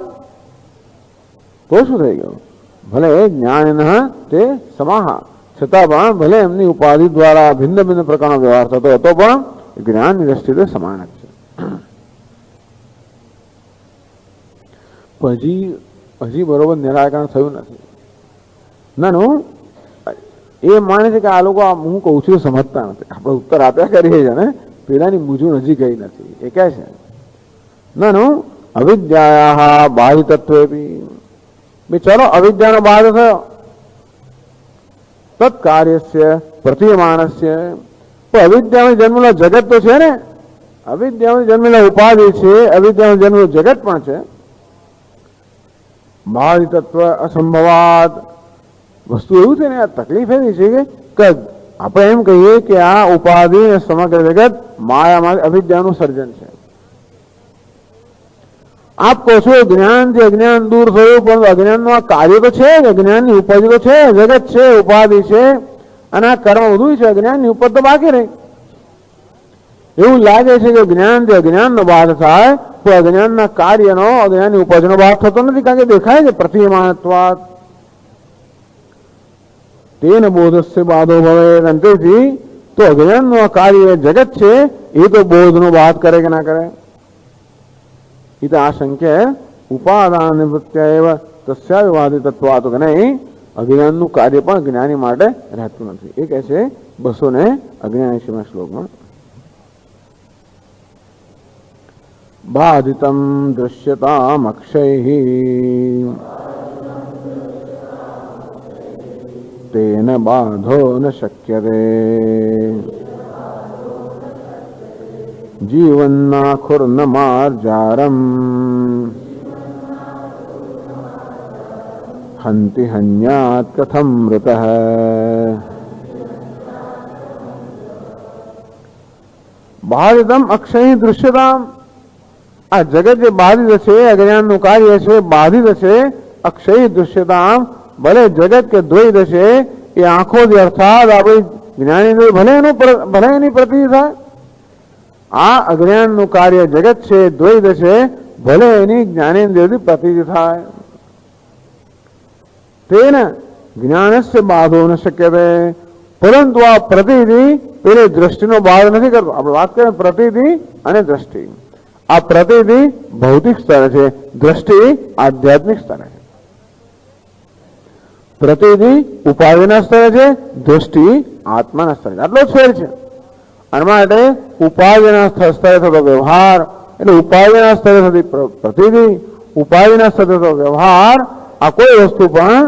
તો શું થઈ ગયું? ભલે જ્ઞાન તે સમાહા, છતાં પણ ભલે એમની ઉપાધિ દ્વારા ભિન્ન ભિન્ન પ્રકારનો વ્યવહાર થતો હતો, પણ જ્ઞાનની દ્રષ્ટિએ સમાન જ છે. હજી બરોબર નિરાકરણ થયું નથી. નાનું એ માને છે કે આ લોકો હું કહું છું સમજતા નથી. આપણે ઉત્તર આપ્યા કરીએ છીએ ને, પેલાની મૂંઝવણ હજી ગઈ નથી. એ કહે છે નાનું અવિદ્યા બાહ્ય તત્વે ચલો અવિદ્યાનો બાધ થયો, તત્કાર્યસ્ય પ્રતિમાનસ્ય, તો અવિદ્યામાં જન્મેલો જગત તો છે ને, અવિદ્યામાં જન્મેલા ઉપાધિ છે, અવિદ્યામાં જન્મેલું જગત પણ છે. બાહ્ય તત્વ અસંભવાદ, વસ્તુ એવું છે ને, આ તકલીફ એવી છે કે આપણે એમ કહીએ કે આ ઉપાધિ સમગ્ર જગત માયામાં અવિદ્યાનું સર્જન છે. આપ કહો છો જ્ઞાનથી અજ્ઞાન દૂર થયું, પણ અજ્ઞાનનું આ કાર્ય તો છે, અજ્ઞાનની ઉપજ તો છે, જગત છે, ઉપાધિ છે, અને આ કર્મ બધું છે, અજ્ઞાનની ઉપજ તો બાકી રહી. એવું લાગે છે કે જ્ઞાનથી અજ્ઞાનનો બાધ થાય, તો અજ્ઞાનના કાર્યનો અજ્ઞાનની ઉપજનો બાધ થતો નથી, કારણ કે દેખાય છે પ્રતિમાનત્વાદ. તેન બોધસ્ય બાધો ભવે, અંતેથી તો અજ્ઞાનનું આ કાર્ય જગત છે એ તો બોધનો બાધ કરે કે ના કરે. इत आशंक्य उपादान निवृत्त्या एव तस्याविवादित तत्वात् કે નહીં, અજ્ઞાનનું કાર્ય પણ જ્ઞાની માટે રહેતું નથી. એ કહે છે 279 શ્લોકમાં. બાધિતમ દૃશ્યતામ અક્ષયઃ તેન બાધો ન શક્યતે जीवन्नाखुर्नमार्जारम् हन्ति हन्यात् कथं मृतः. बाधितम अक्षय दृश्यताम, आ जगत जे बाधित છે, અજ્ઞાનનું કાર્ય છે, બાધિત છે. અક્ષય દૃશ્યતામ, ભલે જગત કે દ્વૈત છે એ આંખોથી, અર્થાત આપણી જ્ઞાની ભલે એની પ્રતિ થાય. આ અજ્ઞાનનું કાર્ય જગત છે, દ્વૈત છે, ભલે એની જ્ઞાનેન્દ્રિયથી પ્રતીતિ થાય. તેન જ્ઞાનસ્ય બાધો ન શક્યતે, પરંતુ આ પ્રતીતિ પેલી દ્રષ્ટિનો બાધ નથી કરતો. આપણે વાત કરીએ પ્રતીતિ અને દ્રષ્ટિ. આ પ્રતીતિ ભૌતિક સ્તરે છે, દ્રષ્ટિ આધ્યાત્મિક સ્તરે છે. પ્રતીતિ ઉપાધિના સ્તરે છે, દ્રષ્ટિ આત્માના સ્તરે છે. આટલો ફેર છે. અને માટે ઉપાધિના સ્તરે થતો વ્યવહાર એટલે ઉપાધિના સ્તરે થતી પ્રતિનિધિ, ઉપાધિના સ્તરે થતો વ્યવહાર, આ કોઈ વસ્તુ પણ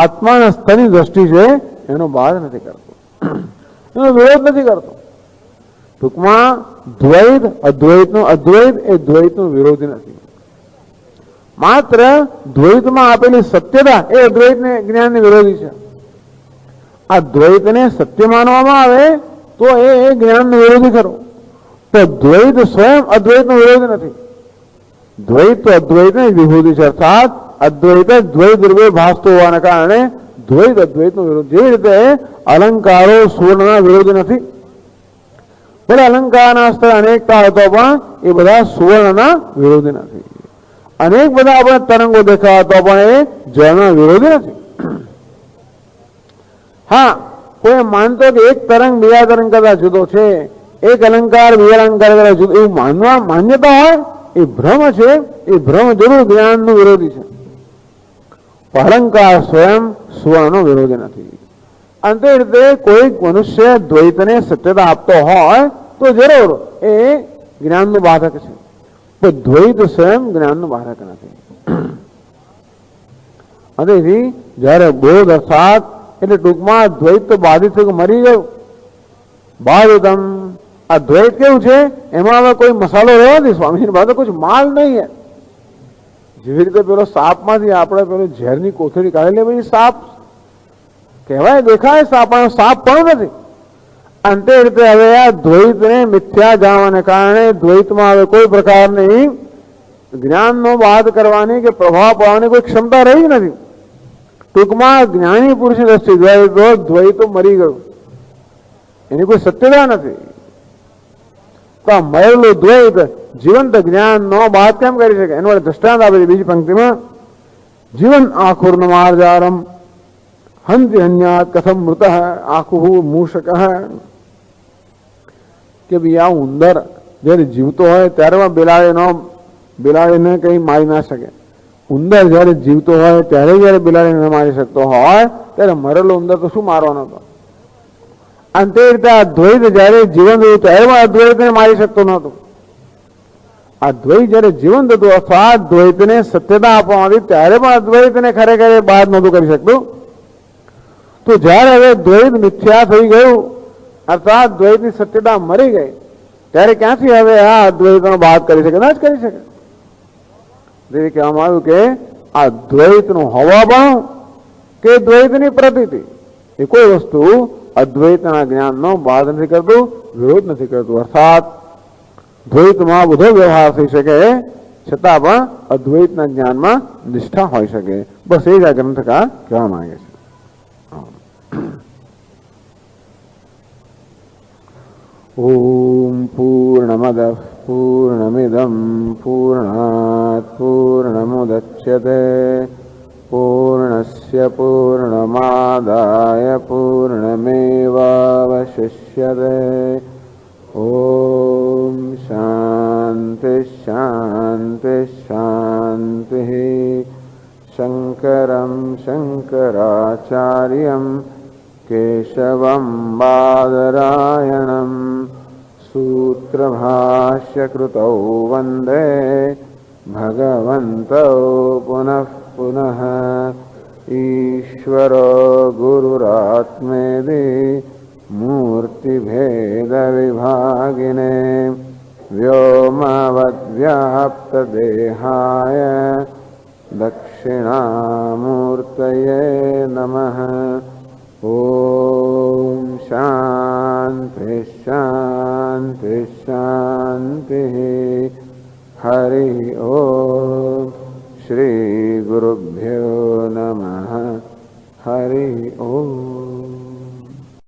આત્માના સ્તરની દ્રષ્ટિ છે એનો બાધ નથી કરતો, એનો વિરોધ નથી કરતો. ટૂંકમાં દ્વૈત અદ્વૈત એ દ્વૈતનો વિરોધી નથી. માત્ર દ્વૈતમાં આપેલી સત્યતા એ અદ્વૈતને જ્ઞાનની વિરોધી છે. આ દ્વૈતને સત્ય માનવામાં આવે તો એ જ્ઞાનનો વિરોધી ખરો. તો દ્વૈત સ્વયં અદ્વૈતનો વિરોધી નથી. દ્વૈત તો અદ્વૈતની વિભૂતિ છે, અર્થાત અદ્વૈત દ્વૈત રૂપે ભાસતો હોવાના કારણે દ્વૈત અદ્વૈતનો વિરોધ. જેવી રીતે અલંકારો સુવર્ણના વિરોધી નથી. ભલે અલંકારના સ્તરે અનેકતા હતો પણ એ બધા સુવર્ણના વિરોધી નથી. અનેક બધા આપણે તરંગો દેખાતા પણ એ જળના વિરોધી નથી. હા, કોઈ માનતો કે એક તરંગ બીજા તરંગ કરતા જુદો છે, એક અલંકાર બીજા અલંકાર કરતા જુદો, એવું માન્યતા હોય એ ભ્રમ છે. એ ભ્રમ જરૂર જ્ઞાનનું વિરોધી છે. અલંકાર સ્વયં સુવર્ણનો વિરોધી નથી. અંતે રીતે કોઈ મનુષ્ય દ્વૈતને સત્યતા આપતો હોય તો જરૂર એ જ્ઞાનનું બાધક છે. તો દ્વૈત સ્વયં જ્ઞાનનું બાધક નથી. તેથી જયારે બોધ અર્થાત એટલે ટૂંકમાં દ્વૈત તો બાધિત થયું, મરી ગયું. બાધિતમ, આ દ્વૈત કેવું છે, એમાં હવે કોઈ મસાલો રહ્યો નથી. સ્વામીની પાસે કોઈ માલ નહીં હે. જેવી રીતે પેલો સાપમાંથી આપણે પેલો ઝેરની કોથળી કાઢી લે, પછી સાપ કહેવાય, દેખાય સાપ, પણ સાપ પણ નથી. અંતે રીતે હવે આ દ્વૈતને મિથ્યા જાણવાને કારણે દ્વૈતમાં હવે કોઈ પ્રકારની જ્ઞાનનો બાદ કરવાની કે પ્રભાવ પાડવાની કોઈ ક્ષમતા રહી નથી. ટૂંકમાં જ્ઞાની પુરુષની દ્રષ્ટિ દ્વૈતો મરી ગયું, એની કોઈ સત્યતા નથી. તો આ મરેલું દ્વૈત જીવંત જ્ઞાનનો બાદ કેમ કરી શકે? એનું દ્રષ્ટાંત આપે છે બીજી પંક્તિમાં. જીવન આખુર્ન માર્જારમ હંતિ હન્યાત કથમ મૃત આખું મૂષક, કે ભાઈ આ ઉંદર જયારે જીવતો હોય ત્યારે બિલાડીને કઈ મારી ના શકે. ઉંદર જયારે જીવતો હોય ત્યારે જયારે બિલાડીને મારી શકતો હોય ત્યારે મરેલો ઉંદર તો શું મારવાનો હતો? અંતે રીતે આ દ્વૈત જયારે જીવન રહ્યું ત્યારે અદ્વૈતને મારી શકતો નહોતો. આ દ્વૈત જયારે જીવંત હતું અથવા દ્વૈતને સત્યતા આપવામાં આવી ત્યારે પણ અદ્વૈતને ખરેખર બાદ નહોતું કરી શકતું. તો જયારે હવે દ્વૈત મિથ્યા થઈ ગયું અર્થાત દ્વૈતની સત્યતા મરી ગઈ ત્યારે ક્યાંથી હવે આ અદ્વૈતનો બાદ કરી શકે? ના જ કરી શકે. જેવી કહેવામાં આવ્યું કે આ દ્વૈતનું હોવાપણું કે દ્વૈતની પ્રતીતિ એ કોઈ વસ્તુ અદ્વૈતના જ્ઞાનનો બાદ નથી કરતું, વિરોધ નથી કરતું. અર્થાત દ્વૈતમાં બધો વ્યવહાર થઈ શકે છતાં પણ અદ્વૈતના જ્ઞાનમાં નિષ્ઠા હોઈ શકે. બસ એ જ આ ગ્રંથકાર કહેવા માંગે છે. ઓમ પૂર્ણમદ પૂર્ણમિદમ પૂર્ણાત પૂર્ણમુદચ્યતે પૂર્ણસ્ય પૂર્ણમાદાય પૂર્ણમેવાવશિષ્યતે. ઓમ શાંતિ શાંતિ શાંતિ. શંકરં શંકરાચાર્યં કેશવં બાદરાયણં સૂત્રભાષ્યકૃતૌ વંદે ભગવन्तौ પુનઃ પુનઃ. ઈશ્વરો ગુરુરાત્મેતિ મૂર્તિભેદવિભાગિને વ્યોમવદ્વ્યાપ્તદેહાય દક્ષિણામૂર્તયે નમઃ. ઓમ શાંતિ શાંતિ શાંતિ. હરિ ઓમ. શ્રી ગુરુભ્યો